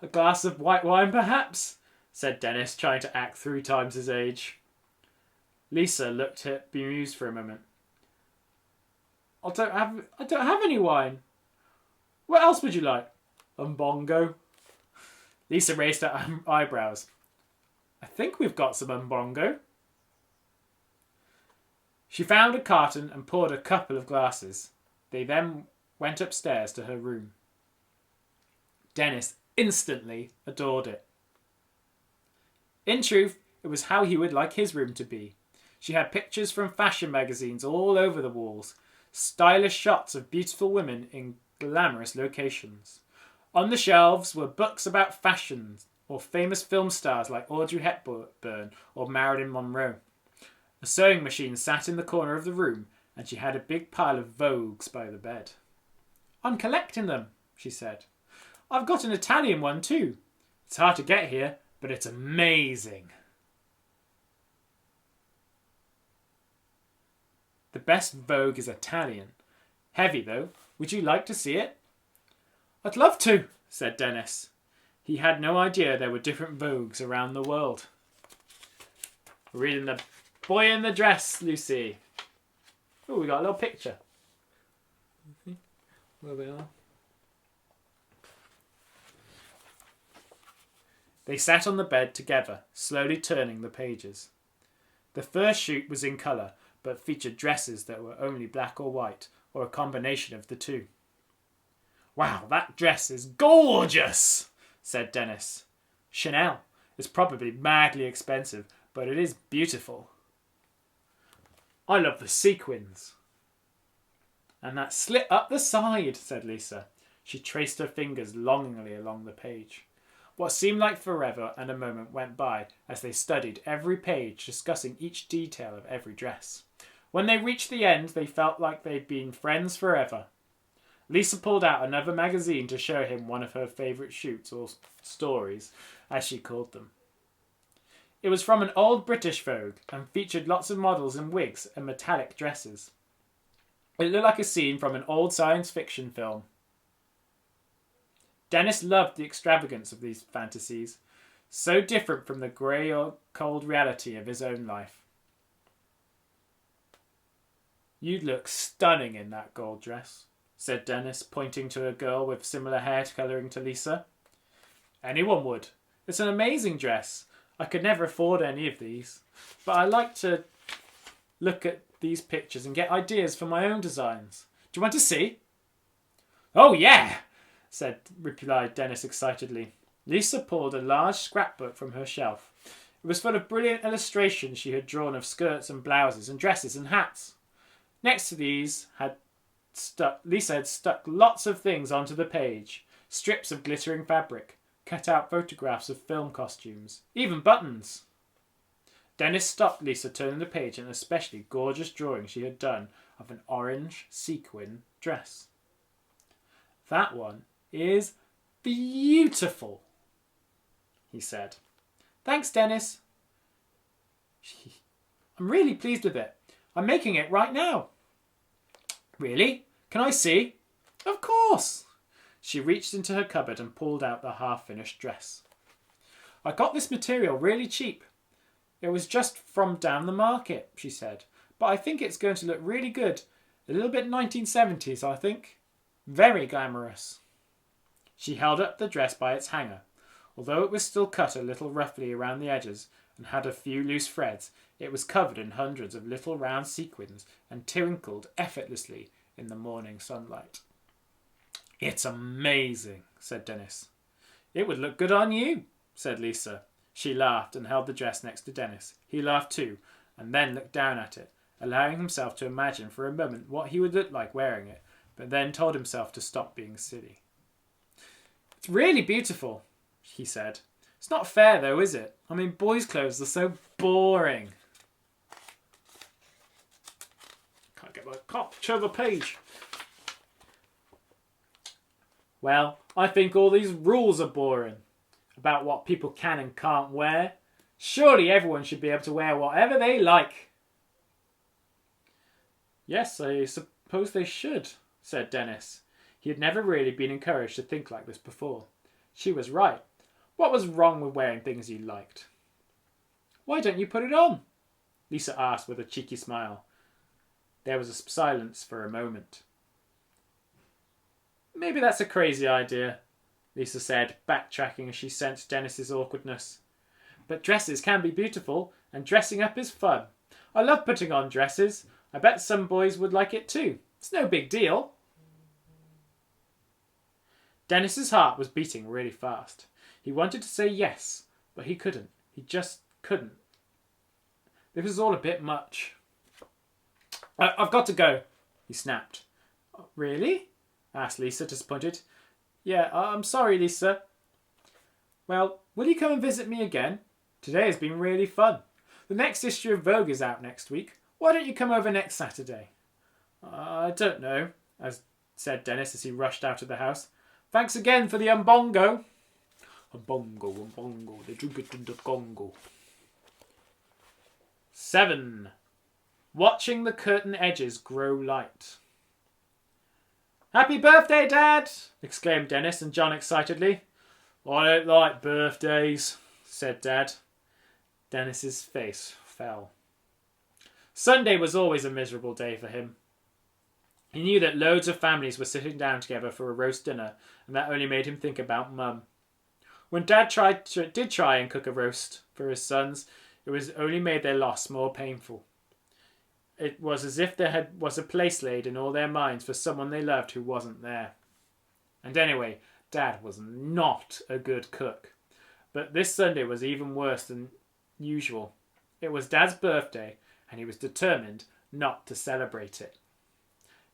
"A glass of white wine, perhaps?" said Dennis, trying to act 3 times his age. Lisa looked bemused for a moment. I don't have any wine. What else would you like?" "Umbongo." Lisa raised her eyebrows. "I think we've got some umbongo." She found a carton and poured a couple of glasses. They then went upstairs to her room. Dennis instantly adored it. In truth, it was how he would like his room to be. She had pictures from fashion magazines all over the walls, stylish shots of beautiful women in glamorous locations. On the shelves were books about fashions or famous film stars like Audrey Hepburn or Marilyn Monroe. A sewing machine sat in the corner of the room, and she had a big pile of Vogues by the bed. "I'm collecting them," she said. "I've got an Italian one too. It's hard to get here, but it's amazing." "The best Vogue is Italian. Heavy though. Would you like to see it?" I'd love to, said Dennis. He had no idea there were different Vogues around the world. We're reading The Boy in the Dress, Lucy. Oh, we got a little picture. Where we are. They sat on the bed together, slowly turning the pages. The first shoot was in colour, but featured dresses that were only black or white, or a combination of the two. Wow, that dress is gorgeous, said Dennis. Chanel. It's probably madly expensive, but it is beautiful. I love the sequins. And that slit up the side, said Lisa. She traced her fingers longingly along the page. What seemed like forever and a moment went by as they studied every page, discussing each detail of every dress. When they reached the end, they felt like they'd been friends forever. Lisa pulled out another magazine to show him one of her favourite shoots, or stories, as she called them. It was from an old British Vogue and featured lots of models in wigs and metallic dresses. It looked like a scene from an old science fiction film. Dennis loved the extravagance of these fantasies, so different from the grey or cold reality of his own life. You'd look stunning in that gold dress, said Dennis, pointing to a girl with similar hair colouring to Lisa. Anyone would. It's an amazing dress. I could never afford any of these, but I like to look at these pictures and get ideas for my own designs. Do you want to see? Oh, yeah, replied Dennis excitedly. Lisa pulled a large scrapbook from her shelf. It was full of brilliant illustrations she had drawn of skirts and blouses and dresses and hats. Next to these Lisa had stuck lots of things onto the page. Strips of glittering fabric, cut out photographs of film costumes, even buttons. Dennis stopped Lisa turning the page at an especially gorgeous drawing she had done of an orange sequin dress. That one is beautiful, he said. Thanks, Dennis. I'm really pleased with it. I'm making it right now. Really? Can I see? Of course. She reached into her cupboard and pulled out the half-finished dress. I got this material really cheap. It was just from down the market, she said. But I think it's going to look really good. A little bit 1970s, I think. Very glamorous. She held up the dress by its hanger. Although it was still cut a little roughly around the edges and had a few loose threads, it was covered in hundreds of little round sequins and twinkled effortlessly in the morning sunlight. It's amazing, said Dennis. It would look good on you, said Lisa. She laughed and held the dress next to Dennis. He laughed too, and then looked down at it, allowing himself to imagine for a moment what he would look like wearing it, but then told himself to stop being silly. It's really beautiful, he said. It's not fair though, is it? I mean, boys' clothes are so boring. Can't get my capture the page. Well, I think all these rules are boring about what people can and can't wear. Surely everyone should be able to wear whatever they like. Yes, I suppose they should, said Dennis. He had never really been encouraged to think like this before. She was right. What was wrong with wearing things you liked? Why don't you put it on? Lisa asked with a cheeky smile. There was a silence for a moment. Maybe that's a crazy idea, Lisa said, backtracking as she sensed Dennis's awkwardness. But dresses can be beautiful, and dressing up is fun. I love putting on dresses. I bet some boys would like it too. It's no big deal. Dennis's heart was beating really fast. He wanted to say yes, but he couldn't. He just couldn't. This was all a bit much. I've got to go, he snapped. Really? Asked Lisa, disappointed. Yeah, I'm sorry, Lisa. Well, will you come and visit me again? Today has been really fun. The next issue of Vogue is out next week. Why don't you come over next Saturday? I don't know, said Dennis as he rushed out of the house. Thanks again for the umbongo. Umbongo, they drink it in the Congo. 7. Watching the curtain edges grow light. Happy birthday, Dad! Exclaimed Dennis and John excitedly. I don't like birthdays, said Dad. Dennis's face fell. Sunday was always a miserable day for him. He knew that loads of families were sitting down together for a roast dinner, and that only made him think about Mum. When Dad did try and cook a roast for his sons, it was only made their loss more painful. It was as if there was a place laid in all their minds for someone they loved who wasn't there. And anyway, Dad was not a good cook. But this Sunday was even worse than usual. It was Dad's birthday, and he was determined not to celebrate it.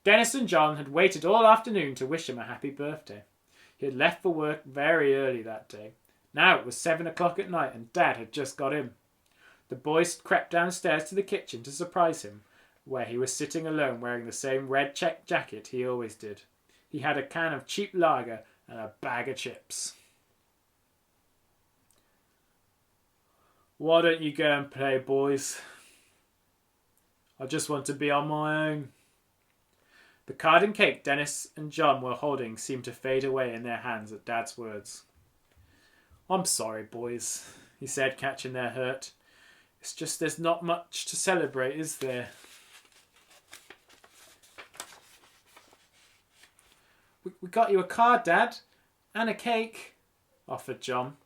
Dennis and John had waited all afternoon to wish him a happy birthday. He had left for work very early that day. Now it was 7 o'clock at night, and Dad had just got in. The boys crept downstairs to the kitchen to surprise him, where he was sitting alone wearing the same red check jacket he always did. He had a can of cheap lager and a bag of chips. Why don't you go and play, boys? I just want to be on my own. The card and cake Dennis and John were holding seemed to fade away in their hands at Dad's words. I'm sorry, boys, he said, catching their hurt. It's just there's not much to celebrate, is there? We got you a card, Dad, and a cake, offered John.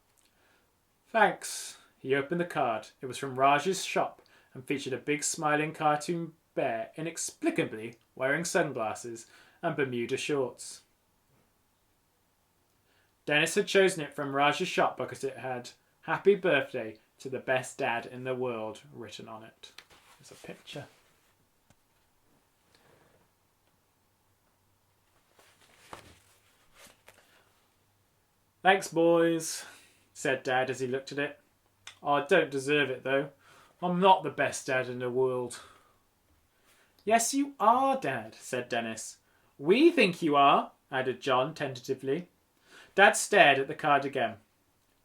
Thanks. He opened the card. It was from Raj's shop and featured a big smiling cartoon bear inexplicably wearing sunglasses and Bermuda shorts. Dennis had chosen it from Raj's shop because it had "Happy Birthday to the Best Dad in the World" written on it. There's a picture. Thanks, boys, said Dad as he looked at it. I don't deserve it, though. I'm not the best dad in the world. Yes, you are, Dad, said Dennis. We think you are, added John tentatively. Dad stared at the card again.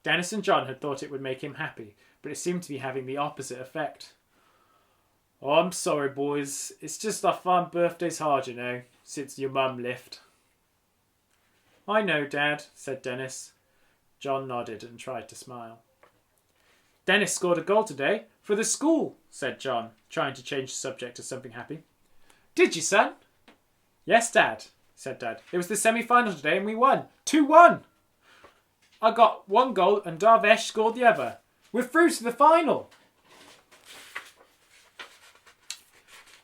Dennis and John had thought it would make him happy, but it seemed to be having the opposite effect. Oh, I'm sorry, boys. It's just I find birthdays hard, you know, since your mum left. I know, Dad, said Dennis. John nodded and tried to smile. Dennis scored a goal today for the school, said John, trying to change the subject to something happy. Did you, son? Yes, Dad, said Dad. It was the semi-final today and we won. 2-1. I got one goal and Darvesh scored the other. We're through to the final.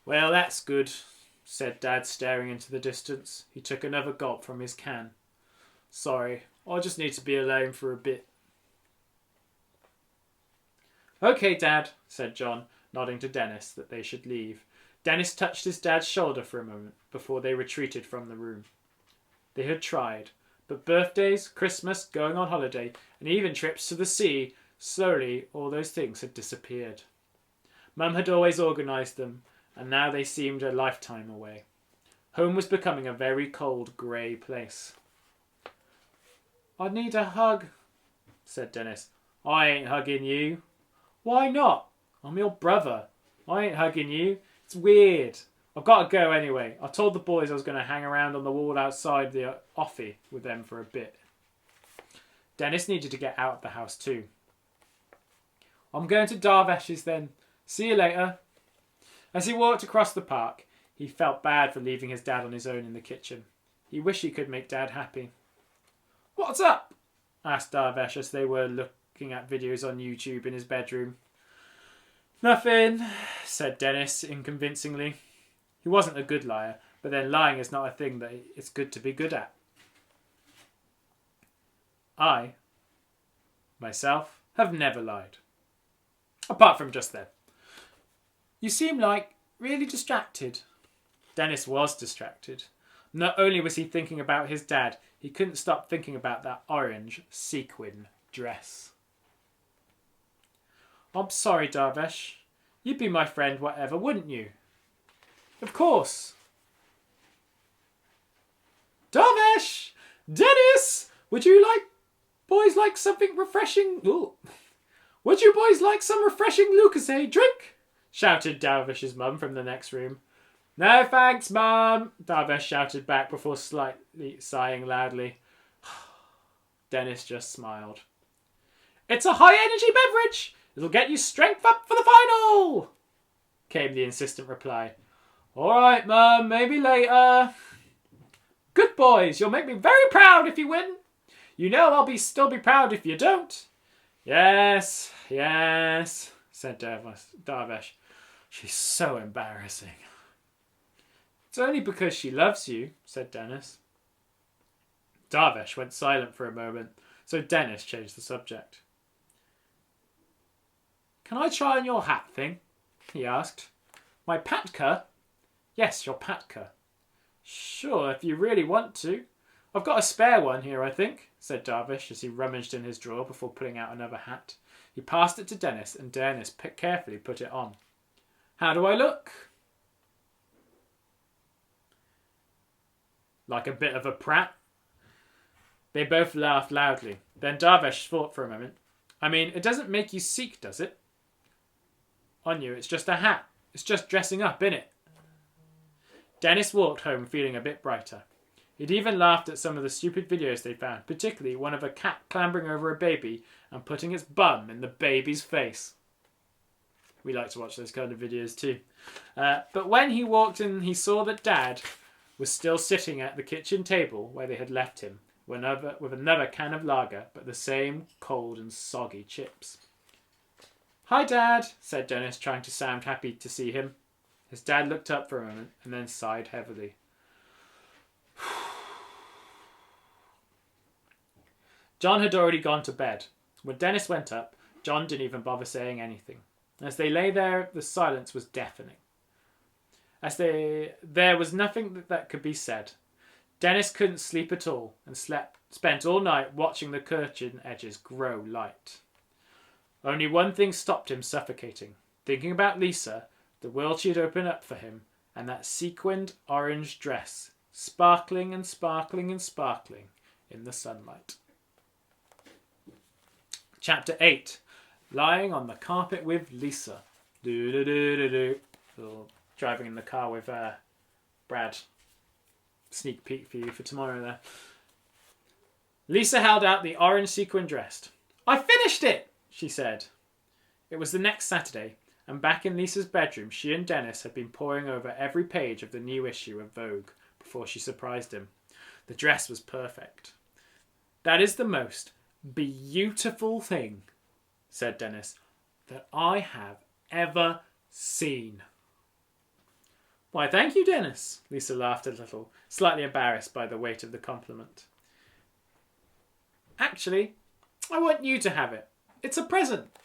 Well, that's good, said Dad, staring into the distance. He took another gulp from his can. Sorry, I just need to be alone for a bit. Okay, Dad, said John, nodding to Dennis that they should leave. Dennis touched his dad's shoulder for a moment before they retreated from the room. They had tried, but birthdays, Christmas, going on holiday, and even trips to the sea, slowly all those things had disappeared. Mum had always organised them, and now they seemed a lifetime away. Home was becoming a very cold, grey place. I need a hug, said Dennis. I ain't hugging you. Why not? I'm your brother. I ain't hugging you. It's weird. I've got to go anyway. I told the boys I was going to hang around on the wall outside the offie with them for a bit. Dennis needed to get out of the house too. I'm going to Darvesh's then. See you later. As he walked across the park, he felt bad for leaving his dad on his own in the kitchen. He wished he could make Dad happy. What's up? Asked Darvesh as they were looking at videos on YouTube in his bedroom. Nothing, said Dennis inconvincingly. He wasn't a good liar, but then lying is not a thing that it's good to be good at. I, myself, have never lied. Apart from just then. You seem like really distracted. Dennis was distracted. Not only was he thinking about his dad, he couldn't stop thinking about that orange sequin dress. I'm sorry, Darvesh. You'd be my friend whatever, wouldn't you? Of course. Darvesh! Dennis! Would you boys like something refreshing? Ooh. Would you boys like some refreshing Lucasade drink? Shouted Darvesh's mum from the next room. No thanks, Mum, Darvesh shouted back before slightly sighing loudly. Dennis just smiled. It's a high-energy beverage. It'll get you strength up for the final, came the insistent reply. All right, Mum, maybe later. Good boys, you'll make me very proud if you win. You know I'll still be proud if you don't. Yes, said Darvesh. She's so embarrassing. It's only because she loves you, said Dennis. Darvesh went silent for a moment, so Dennis changed the subject. Can I try on your hat thing? He asked. My patka? Yes, your patka. Sure, if you really want to. I've got a spare one here, I think, said Darvish as he rummaged in his drawer before pulling out another hat. He passed it to Dennis, and Dennis carefully put it on. How do I look? Like a bit of a prat? They both laughed loudly. Then Darvish thought for a moment. I mean, it doesn't make you Sikh, does it? On you, it's just a hat. It's just dressing up, innit? Dennis walked home feeling a bit brighter. He'd even laughed at some of the stupid videos they found, particularly one of a cat clambering over a baby and putting its bum in the baby's face. We like to watch those kind of videos too. But when he walked in, he saw that Dad was still sitting at the kitchen table where they had left him, with another can of lager, but the same cold and soggy chips. Hi, Dad, said Dennis, trying to sound happy to see him. His dad looked up for a moment and then sighed heavily. John had already gone to bed. When Dennis went up, John didn't even bother saying anything. As they lay there, the silence was deafening. There was nothing that could be said. Dennis couldn't sleep at all and spent all night watching the curtain edges grow light. Only one thing stopped him suffocating, thinking about Lisa, the world she had opened up for him, and that sequined orange dress, sparkling and sparkling and sparkling in the sunlight. Chapter 8. Lying on the carpet with Lisa. Driving in the car with Brad. Sneak peek for you for tomorrow there. Lisa held out the orange sequin dress. I finished it, she said. It was the next Saturday, and back in Lisa's bedroom, she and Dennis had been poring over every page of the new issue of Vogue before she surprised him. The dress was perfect. That is the most beautiful thing, said Dennis, that I have ever seen. Why, thank you, Dennis. Lisa laughed a little, slightly embarrassed by the weight of the compliment. Actually, I want you to have it. It's a present.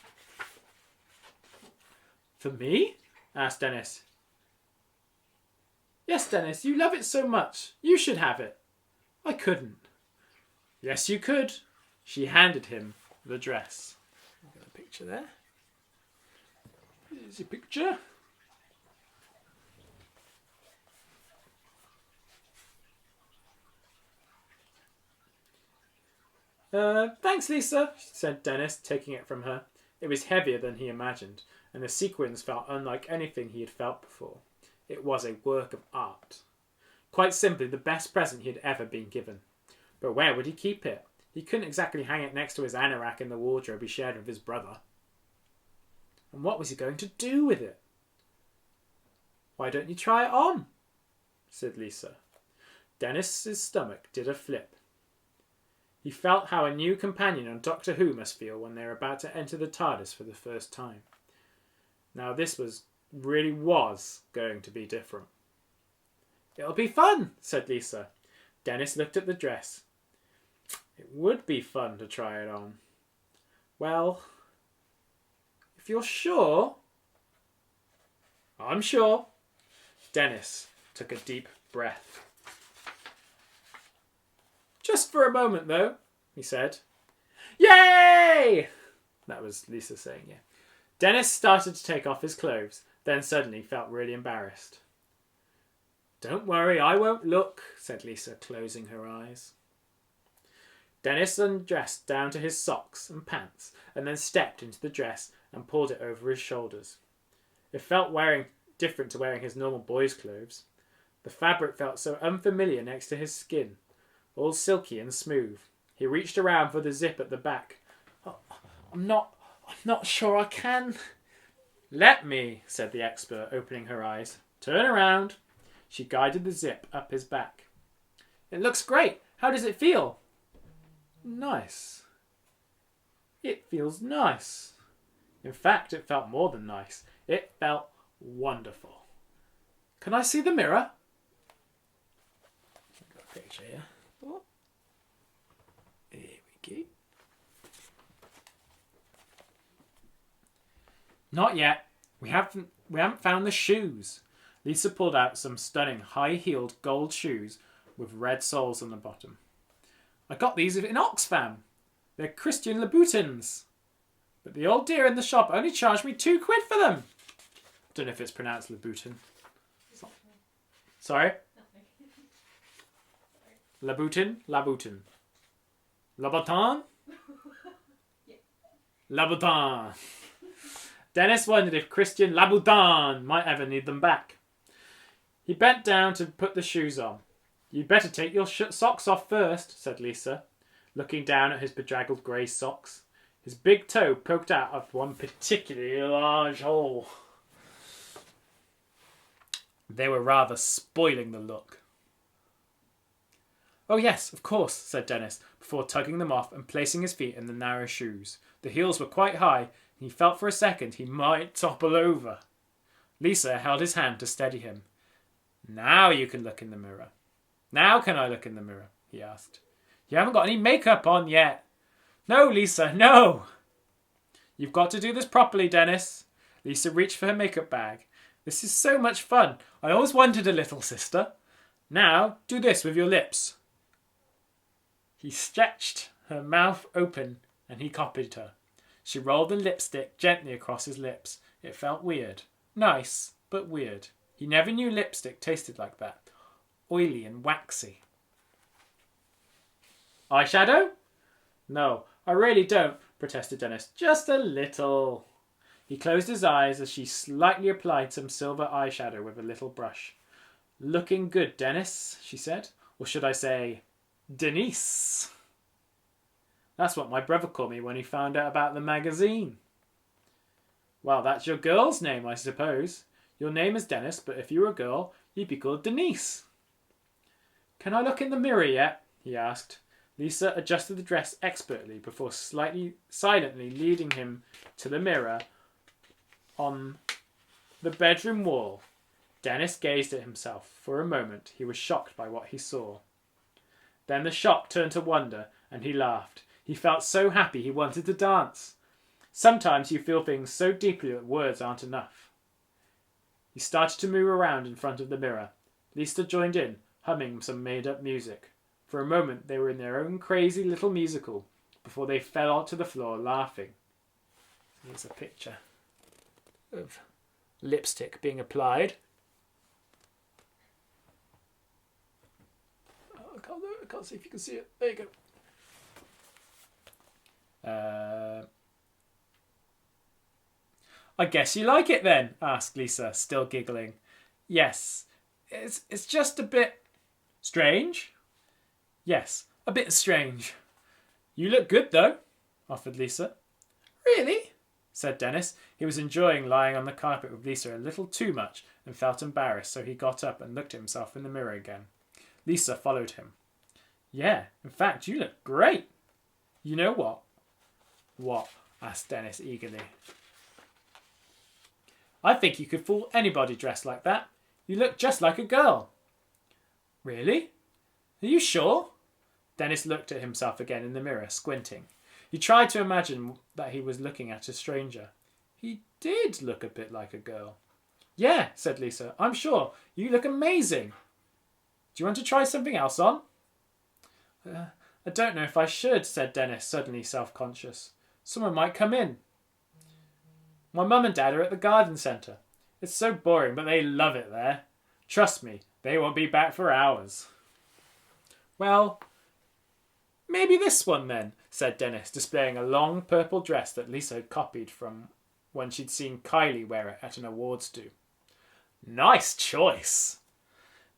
For me? Asked Dennis. Yes, Dennis, you love it so much. You should have it. I couldn't. Yes, you could. She handed him the dress. I've got a picture there. Here's your picture. Thanks, Lisa, said Dennis, taking it from her. It was heavier than he imagined, and the sequins felt unlike anything he had felt before. It was a work of art. Quite simply the best present he had ever been given. But where would he keep it? He couldn't exactly hang it next to his anorak in the wardrobe he shared with his brother. And what was he going to do with it? Why don't you try it on? Said Lisa. Dennis's stomach did a flip. He felt how a new companion on Doctor Who must feel when they are about to enter the TARDIS for the first time. Now this really was going to be different. It'll be fun, said Lisa. Dennis looked at the dress. It would be fun to try it on. Well, if you're sure. I'm sure. Dennis took a deep breath. Just for a moment, though, he said. Yay! That was Lisa saying, yeah. Dennis started to take off his clothes, then suddenly felt really embarrassed. Don't worry, I won't look, said Lisa, closing her eyes. Dennis undressed down to his socks and pants, and then stepped into the dress and pulled it over his shoulders. It felt wearing different to wearing his normal boy's clothes. The fabric felt so unfamiliar next to his skin, all silky and smooth. He reached around for the zip at the back. "Oh, I'm not sure I can." "Let me," said the expert, opening her eyes. "Turn around." She guided the zip up his back. "It looks great. How does it feel?" "Nice." "It feels nice." In fact, it felt more than nice. It felt wonderful. "Can I see the mirror?" I've got a picture here. Oh. Here we go. "Not yet. We haven't found the shoes." Lisa pulled out some stunning high-heeled gold shoes with red soles on the bottom. "I got these in Oxfam. They're Christian Louboutins. But the old dear in the shop only charged me £2 for them." I don't know if it's pronounced Louboutin. Sorry? Louboutin? Louboutin. Louboutin? Louboutin. Dennis wondered if Christian Louboutin might ever need them back. He bent down to put the shoes on. "You'd better take your socks off first," said Lisa, looking down at his bedraggled grey socks. His big toe poked out of one particularly large hole. They were rather spoiling the look. "Oh yes, of course," said Dennis, before tugging them off and placing his feet in the narrow shoes. The heels were quite high, and he felt for a second he might topple over. Lisa held his hand to steady him. "Now you can look in the mirror." "Now can I look in the mirror?" he asked. "You haven't got any makeup on yet." "No, Lisa, no." "You've got to do this properly, Dennis." Lisa reached for her makeup bag. "This is so much fun. I always wanted a little sister. Now, do this with your lips." He stretched her mouth open and he copied her. She rolled the lipstick gently across his lips. It felt weird. Nice, but weird. He never knew lipstick tasted like that. Oily and waxy. "Eyeshadow?" "No, I really don't," protested Dennis. "Just a little." He closed his eyes as she slightly applied some silver eyeshadow with a little brush. "Looking good, Dennis," she said. Or should I say, Denise? That's what my brother called me when he found out about the magazine. "Well, that's your girl's name, I suppose. Your name is Dennis, but if you were a girl, you'd be called Denise." "Can I look in the mirror yet?" he asked. Lisa adjusted the dress expertly before silently leading him to the mirror on the bedroom wall. Dennis gazed at himself. For a moment, he was shocked by what he saw. Then the shock turned to wonder, and he laughed. He felt so happy he wanted to dance. Sometimes you feel things so deeply that words aren't enough. He started to move around in front of the mirror. Lisa joined in, humming some made-up music. For a moment they were in their own crazy little musical, before they fell onto the floor laughing. Here's a picture of lipstick being applied. Oh, I can't see if you can see it. There you go. "I guess you like it then?" asked Lisa, still giggling. "Yes, it's just a bit strange." "Yes, a bit strange." "You look good though," offered Lisa. "Really?" said Dennis. He was enjoying lying on the carpet with Lisa a little too much and felt embarrassed, so he got up and looked at himself in the mirror again. Lisa followed him. "Yeah, in fact, you look great." "You know what?" "What?" asked Dennis eagerly. "I think you could fool anybody dressed like that. You look just like a girl." "Really? Are you sure?" Dennis looked at himself again in the mirror, squinting. He tried to imagine that he was looking at a stranger. He did look a bit like a girl. "Yeah," said Lisa, "I'm sure. You look amazing. Do you want to try something else on?" I don't know if I should," said Dennis, suddenly self-conscious. "Someone might come in." "My mum and dad are at the garden centre. It's so boring, but they love it there. Trust me, they won't be back for hours." "Well, maybe this one then," said Dennis, displaying a long purple dress that Lisa had copied from when she'd seen Kylie wear it at an awards do. Nice choice.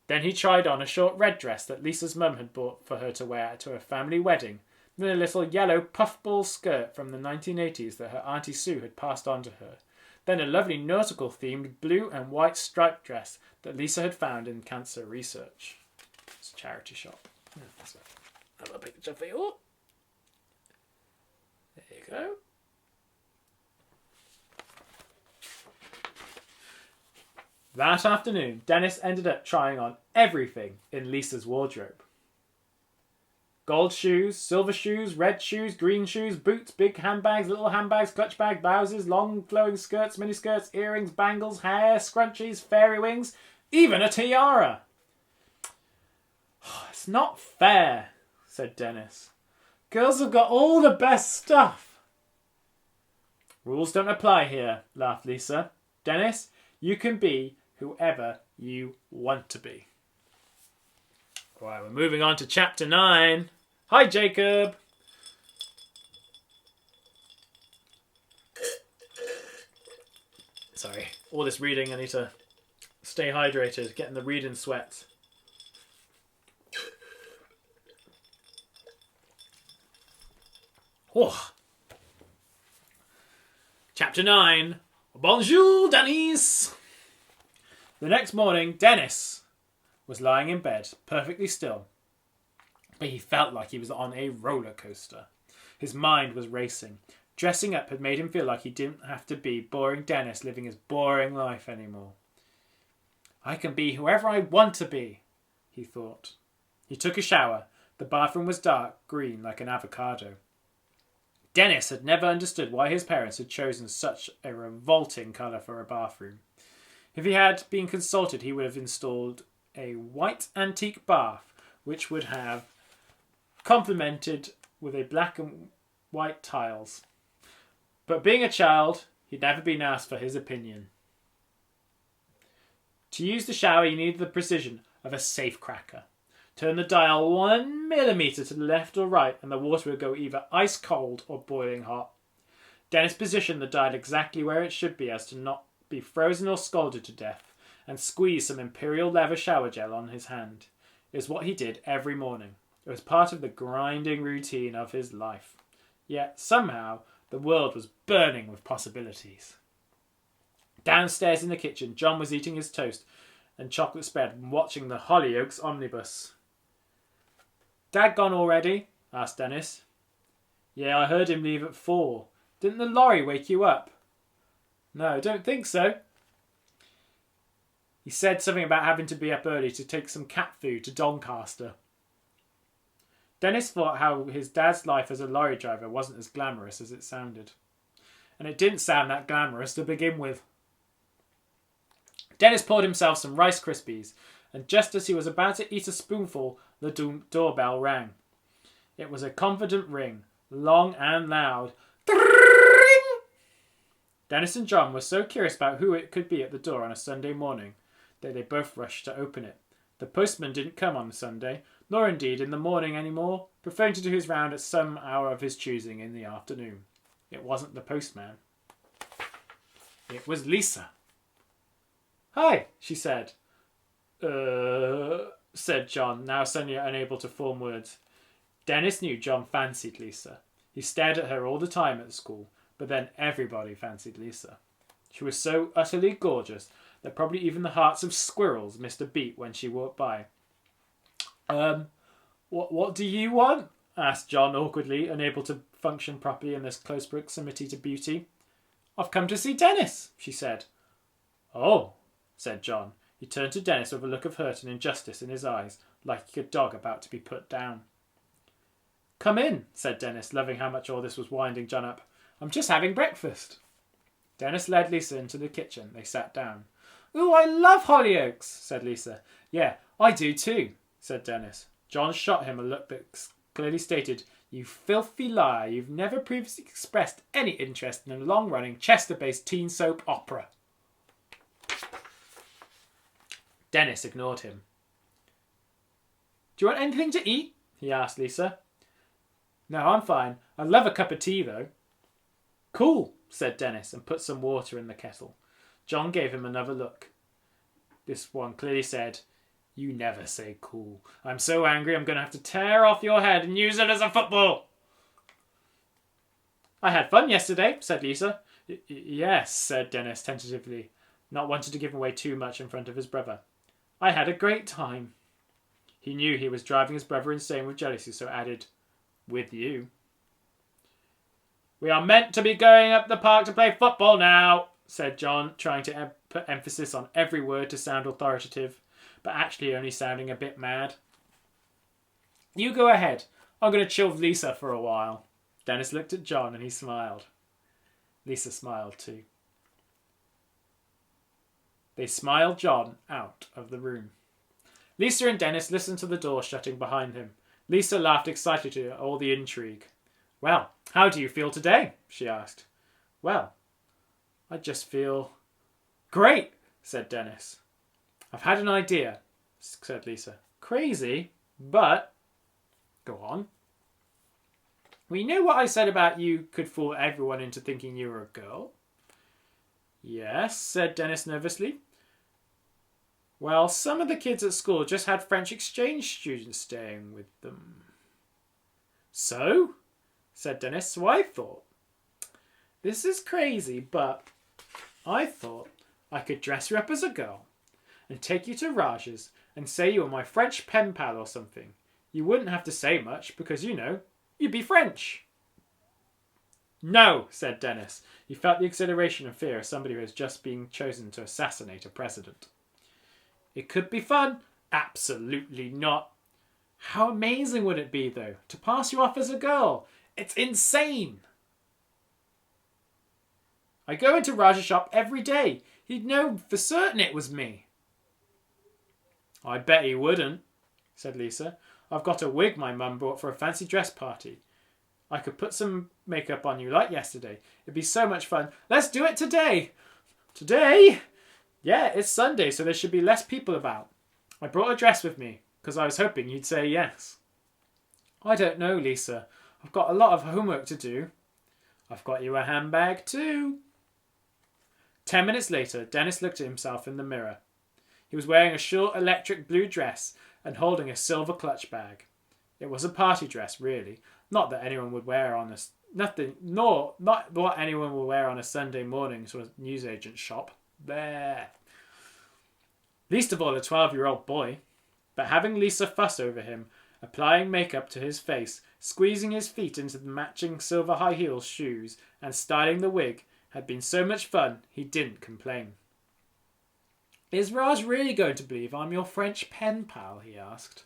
Then he tried on a short red dress that Lisa's mum had bought for her to wear to a family wedding, then a little yellow puffball skirt from the 1980s that her Auntie Sue had passed on to her, then a lovely nautical-themed blue and white striped dress that Lisa had found in cancer research. It's a charity shop. Have a picture for you. There you go. That afternoon, Dennis ended up trying on everything in Lisa's wardrobe. Gold shoes, silver shoes, red shoes, green shoes, boots, big handbags, little handbags, clutch bags, blouses, long flowing skirts, miniskirts, earrings, bangles, hair, scrunchies, fairy wings, even a tiara. It's not fair, said Dennis. Girls have got all the best stuff. Rules don't apply here, laughed Lisa. Dennis, you can be whoever you want to be. Right, we're moving on to chapter 9. Hi, Jacob. Sorry, all this reading, I need to stay hydrated, get in the reading sweat. Oh. Chapter 9. Bonjour, Dennis. The next morning, Dennis was lying in bed, perfectly still. But he felt like he was on a roller coaster. His mind was racing. Dressing up had made him feel like he didn't have to be boring Dennis living his boring life anymore. I can be whoever I want to be, he thought. He took a shower. The bathroom was dark green like an avocado. Dennis had never understood why his parents had chosen such a revolting colour for a bathroom. If he had been consulted, he would have installed a white antique bath, which would have complemented with a black and white tiles. But being a child, he'd never been asked for his opinion. To use the shower, you needed the precision of a safecracker. Turn the dial 1 millimetre to the left or right, and the water would go either ice cold or boiling hot. Dennis positioned the dial exactly where it should be as to not be frozen or scalded to death, and squeezed some imperial leather shower gel on his hand. It was what he did every morning. It was part of the grinding routine of his life. Yet, somehow, the world was burning with possibilities. Downstairs in the kitchen, John was eating his toast and chocolate spread and watching the Hollyoaks omnibus. Dad gone already? Asked Dennis. Yeah, I heard him leave at 4. Didn't the lorry wake you up? No, I don't think so. He said something about having to be up early to take some cat food to Doncaster. Dennis thought how his dad's life as a lorry driver wasn't as glamorous as it sounded. And it didn't sound that glamorous to begin with. Dennis poured himself some Rice Krispies, and just as he was about to eat a spoonful, the doorbell rang. It was a confident ring, long and loud. Dennis and John were so curious about who it could be at the door on a Sunday morning that they both rushed to open it. The postman didn't come on the Sunday, nor indeed in the morning any more, preferring to do his round at some hour of his choosing in the afternoon. It wasn't the postman. It was Lisa. Hi, she said. Said John, now suddenly unable to form words. Dennis knew John fancied Lisa. He stared at her all the time at school, but then everybody fancied Lisa. She was so utterly gorgeous that probably even the hearts of squirrels missed a beat when she walked by. What do you want? Asked John awkwardly, unable to function properly in this close proximity to beauty. I've come to see Dennis, she said. Oh, said John. He turned to Dennis with a look of hurt and injustice in his eyes, like a dog about to be put down. Come in, said Dennis, loving how much all this was winding John up. I'm just having breakfast. Dennis led Lisa into the kitchen. They sat down. Ooh, I love Hollyoaks, said Lisa. Yeah, I do too, said Dennis. John shot him a look that clearly stated, You filthy liar, you've never previously expressed any interest in a long-running Chester-based teen soap opera. Dennis ignored him. Do you want anything to eat? He asked Lisa. No, I'm fine. I'd love a cup of tea, though. Cool, said Dennis, and put some water in the kettle. John gave him another look. This one clearly said, "You never say cool. I'm so angry I'm going to have to tear off your head and use it as a football." "I had fun yesterday," said Lisa. Yes, said Dennis tentatively, not wanting to give away too much in front of his brother. "I had a great time." He knew he was driving his brother insane with jealousy, so added, "With you." "We are meant to be going up the park to play football now," said John, trying to put emphasis on every word to sound authoritative, but actually only sounding a bit mad. "You go ahead. I'm going to chill with Lisa for a while." Dennis looked at John and he smiled. Lisa smiled too. They smiled John out of the room. Lisa and Dennis listened to the door shutting behind him. Lisa laughed excitedly at all the intrigue. "Well, how do you feel today?" she asked. "Well, I just feel..." "Great," said Dennis. "I've had an idea," said Lisa. "Crazy, but..." "Go on." "Well, you know what I said about you could fool everyone into thinking you were a girl?" "Yes," said Dennis nervously. "Well, some of the kids at school just had French exchange students staying with them." "So?" said Dennis. "So I thought... This is crazy, but I thought I could dress you up as a girl and take you to Raj's and say you were my French pen pal or something. You wouldn't have to say much because, you know, you'd be French." "No," said Dennis. He felt the exhilaration and fear of somebody who has just been chosen to assassinate a president. "It could be fun." "Absolutely not." "How amazing would it be, though, to pass you off as a girl? It's insane." "I go into Raj's shop every day. He'd know for certain it was me." "I bet he wouldn't," said Lisa. "I've got a wig my mum bought for a fancy dress party. I could put some makeup on you like yesterday. It'd be so much fun. Let's do it today." "Today?" "Yeah, it's Sunday, so there should be less people about. I brought a dress with me, because I was hoping you'd say yes." "I don't know, Lisa. I've got a lot of homework to do." "I've got you a handbag too." 10 minutes later, Dennis looked at himself in the mirror. He was wearing a short electric blue dress and holding a silver clutch bag. It was a party dress, really. Not what anyone would wear on a Sunday morning to a newsagent shop. There. Least of all a 12-year-old boy. But having Lisa fuss over him, applying makeup to his face, squeezing his feet into the matching silver high heel shoes, and styling the wig, had been so much fun he didn't complain. "Is Raj really going to believe I'm your French pen pal?" he asked.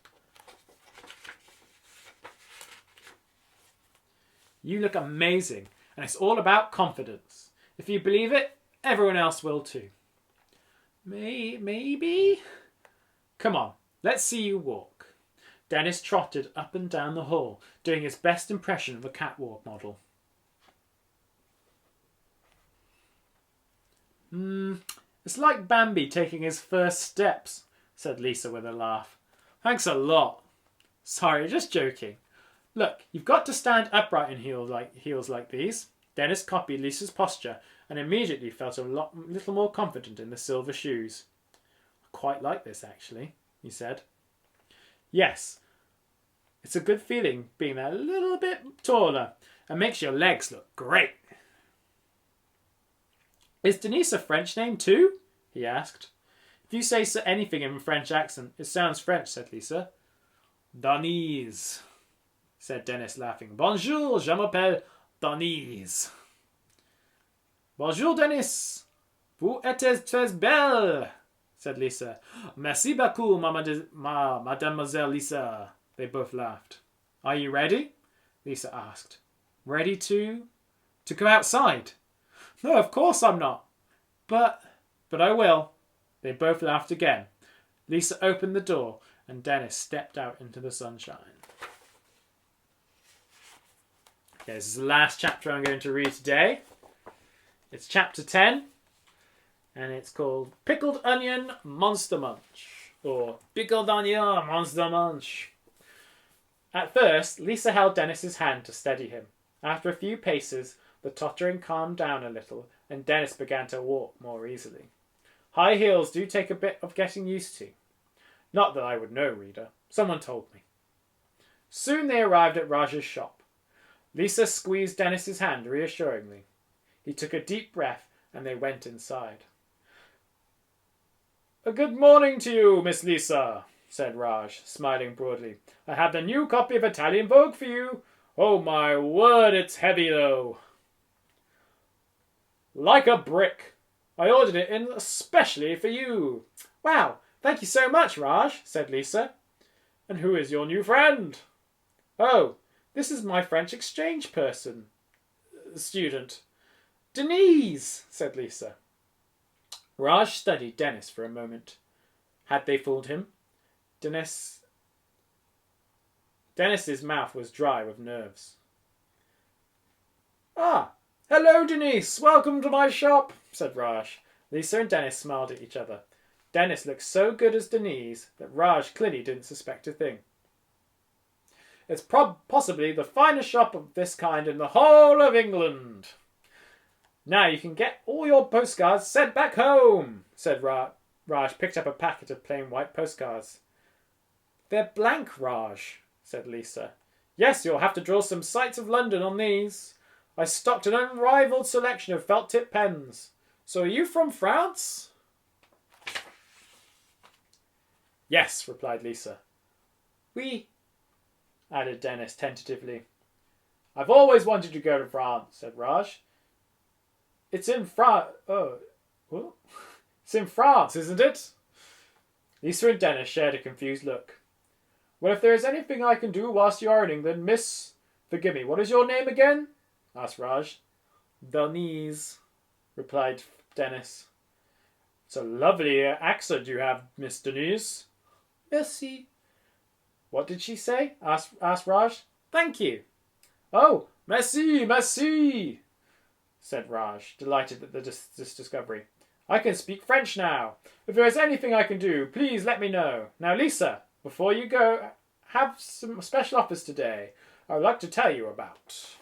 "You look amazing, and it's all about confidence. If you believe it, everyone else will too." Maybe? "Come on, let's see you walk." Dennis trotted up and down the hall, doing his best impression of a catwalk model. It's like Bambi taking his first steps," said Lisa with a laugh. "Thanks a lot." "Sorry, just joking. Look, you've got to stand upright in heels like these." Dennis copied Lisa's posture and immediately felt a little more confident in the silver shoes. "I quite like this, actually," he said. "Yes, it's a good feeling being a little bit taller and makes your legs look great." "Is Denise a French name too?" he asked. "If you say anything in a French accent, it sounds French," said Lisa. "Denise," said Dennis, laughing. "Bonjour, je m'appelle Denise." "Bonjour, Dennis. Vous êtes très belle," said Lisa. "Merci beaucoup, Mademoiselle Lisa." They both laughed. "Are you ready?" Lisa asked. "Ready to go outside?" "No, of course I'm not." But I will." They both laughed again. Lisa opened the door and Dennis stepped out into the sunshine. Okay, this is the last chapter I'm going to read today. It's chapter 10 and it's called Pickled Onion Monster Munch, or Pickled Onion Monster Munch. At first, Lisa held Dennis's hand to steady him. After a few paces, the tottering calmed down a little and Dennis began to walk more easily. High heels do take a bit of getting used to. Not that I would know, reader. Someone told me. Soon they arrived at Raj's shop. Lisa squeezed Dennis's hand reassuringly. He took a deep breath and they went inside. "A good morning to you, Miss Lisa," said Raj, smiling broadly. "I have the new copy of Italian Vogue for you. Oh my word, it's heavy though. Like a brick. I ordered it in especially for you." "Wow, thank you so much, Raj," said Lisa. "And who is your new friend?" "Oh, this is my French exchange student. Denise," said Lisa. Raj studied Dennis for a moment. Had they fooled him? Dennis's mouth was dry with nerves. "Ah, hello, Denise. Welcome to my shop," said Raj. Lisa and Dennis smiled at each other. Dennis looked so good as Denise that Raj clearly didn't suspect a thing. "It's possibly the finest shop of this kind in the whole of England. Now you can get all your postcards sent back home," said Raj. Picked up a packet of plain white postcards. "They're blank, Raj," said Lisa. "Yes, you'll have to draw some sights of London on these. I stocked an unrivaled selection of felt-tip pens. So are you from France?" "Yes," replied Lisa. "Oui," added Dennis tentatively. "I've always wanted to go to France," said Raj. It's in France. Oh, what? It's in France, isn't it?" Lisa and Dennis shared a confused look. "Well, if there is anything I can do whilst you are in England, Miss... Forgive me, what is your name again?" asked Raj. "Denise," replied Dennis. "It's a lovely accent you have, Miss Denise." "Merci." "What did she say?" asked Raj. "Thank you." "Oh, merci, merci," said Raj, delighted at this discovery. "I can speak French now. If there is anything I can do, please let me know. Now, Lisa, before you go, have some special offers today I would like to tell you about."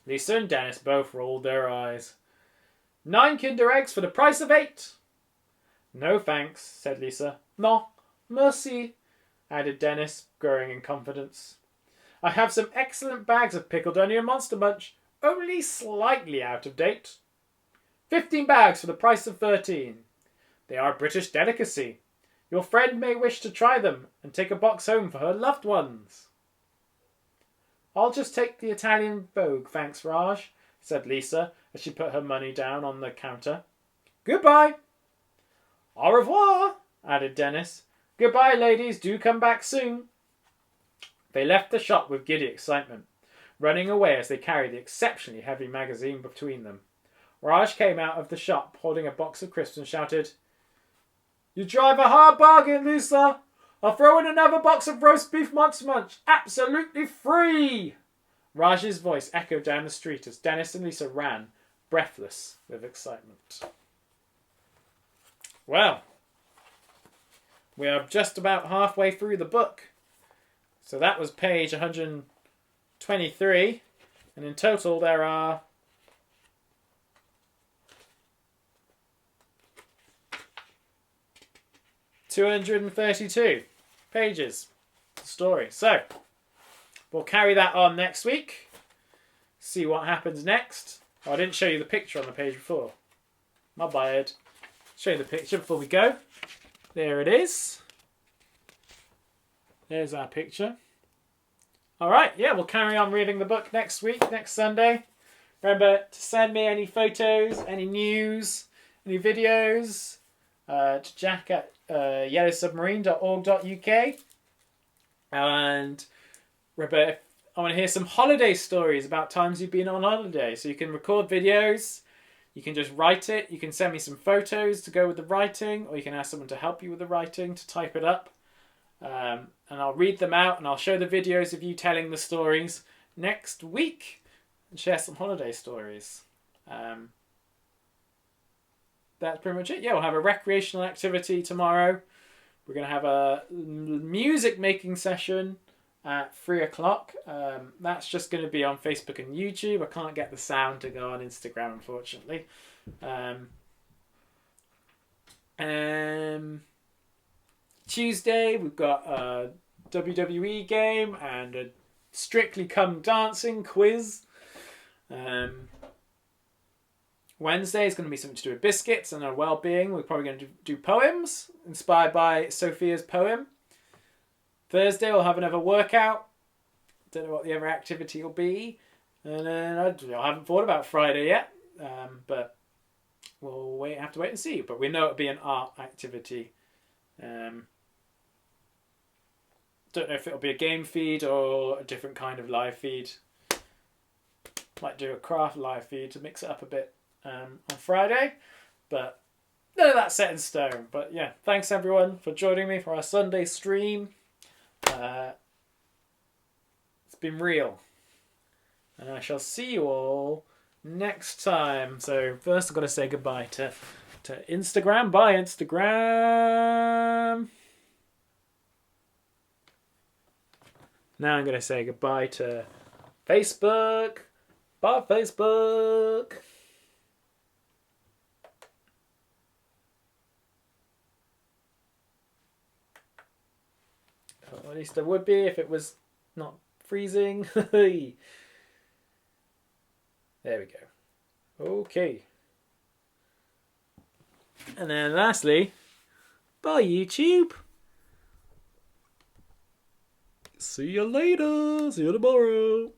Lisa and Dennis both rolled their eyes. 9 Kinder Eggs for the price of 8. "No thanks," said Lisa. "Non, merci," added Dennis, growing in confidence. "I have some excellent bags of pickled onion Monster Munch, only slightly out of date. 15 bags for the price of 13. They are a British delicacy. Your friend may wish to try them and take a box home for her loved ones." "I'll just take the Italian Vogue, thanks, Raj," said Lisa as she put her money down on the counter. "Goodbye." "Au revoir," added Dennis. "Goodbye, ladies. Do come back soon." They left the shop with giddy excitement, running away as they carried the exceptionally heavy magazine between them. Raj came out of the shop holding a box of crisps and shouted, "You drive a hard bargain, Lisa. I'll throw in another box of roast beef Monster Munch, absolutely free." Raj's voice echoed down the street as Dennis and Lisa ran, breathless with excitement. Well, we are just about halfway through the book. So that was page 123, and in total there are 232 pages of story. So we'll carry that on next week. See what happens next. Oh, I didn't show you the picture on the page before. My bad. Show you the picture before we go. There it is. There's our picture. Alright, yeah, we'll carry on reading the book next week, next Sunday. Remember to send me any photos, any news, any videos to Jack at yellowsubmarine.org.uk. And remember, I want to hear some holiday stories about times you've been on holiday. So you can record videos, you can just write it, you can send me some photos to go with the writing, or you can ask someone to help you with the writing, to type it up. And I'll read them out and I'll show the videos of you telling the stories next week and share some holiday stories. That's pretty much it. Yeah, we'll have a recreational activity tomorrow. We're going to have a music making session at 3 o'clock. That's just going to be on Facebook and YouTube. I can't get the sound to go on Instagram, unfortunately. Tuesday we've got a WWE game and a Strictly Come Dancing quiz. Wednesday is going to be something to do with biscuits and our well-being. We're probably going to do poems inspired by Sophia's poem. Thursday we'll have another workout. Don't know what the other activity will be. And then I haven't thought about Friday yet, but we'll have to wait and see. But we know it'll be an art activity. Don't know if it'll be a game feed or a different kind of live feed. Might do a craft live feed to mix it up a bit on Friday, but none of that's set in stone. But yeah, thanks everyone for joining me for our Sunday stream. It's been real, and I shall see you all next time. So first I've got to say goodbye to Instagram. Bye Instagram. Now I'm going to say goodbye to Facebook. Bye Facebook. Or at least I would be if it was not freezing. There we go. Okay. And then lastly, bye YouTube. See you later. See you tomorrow.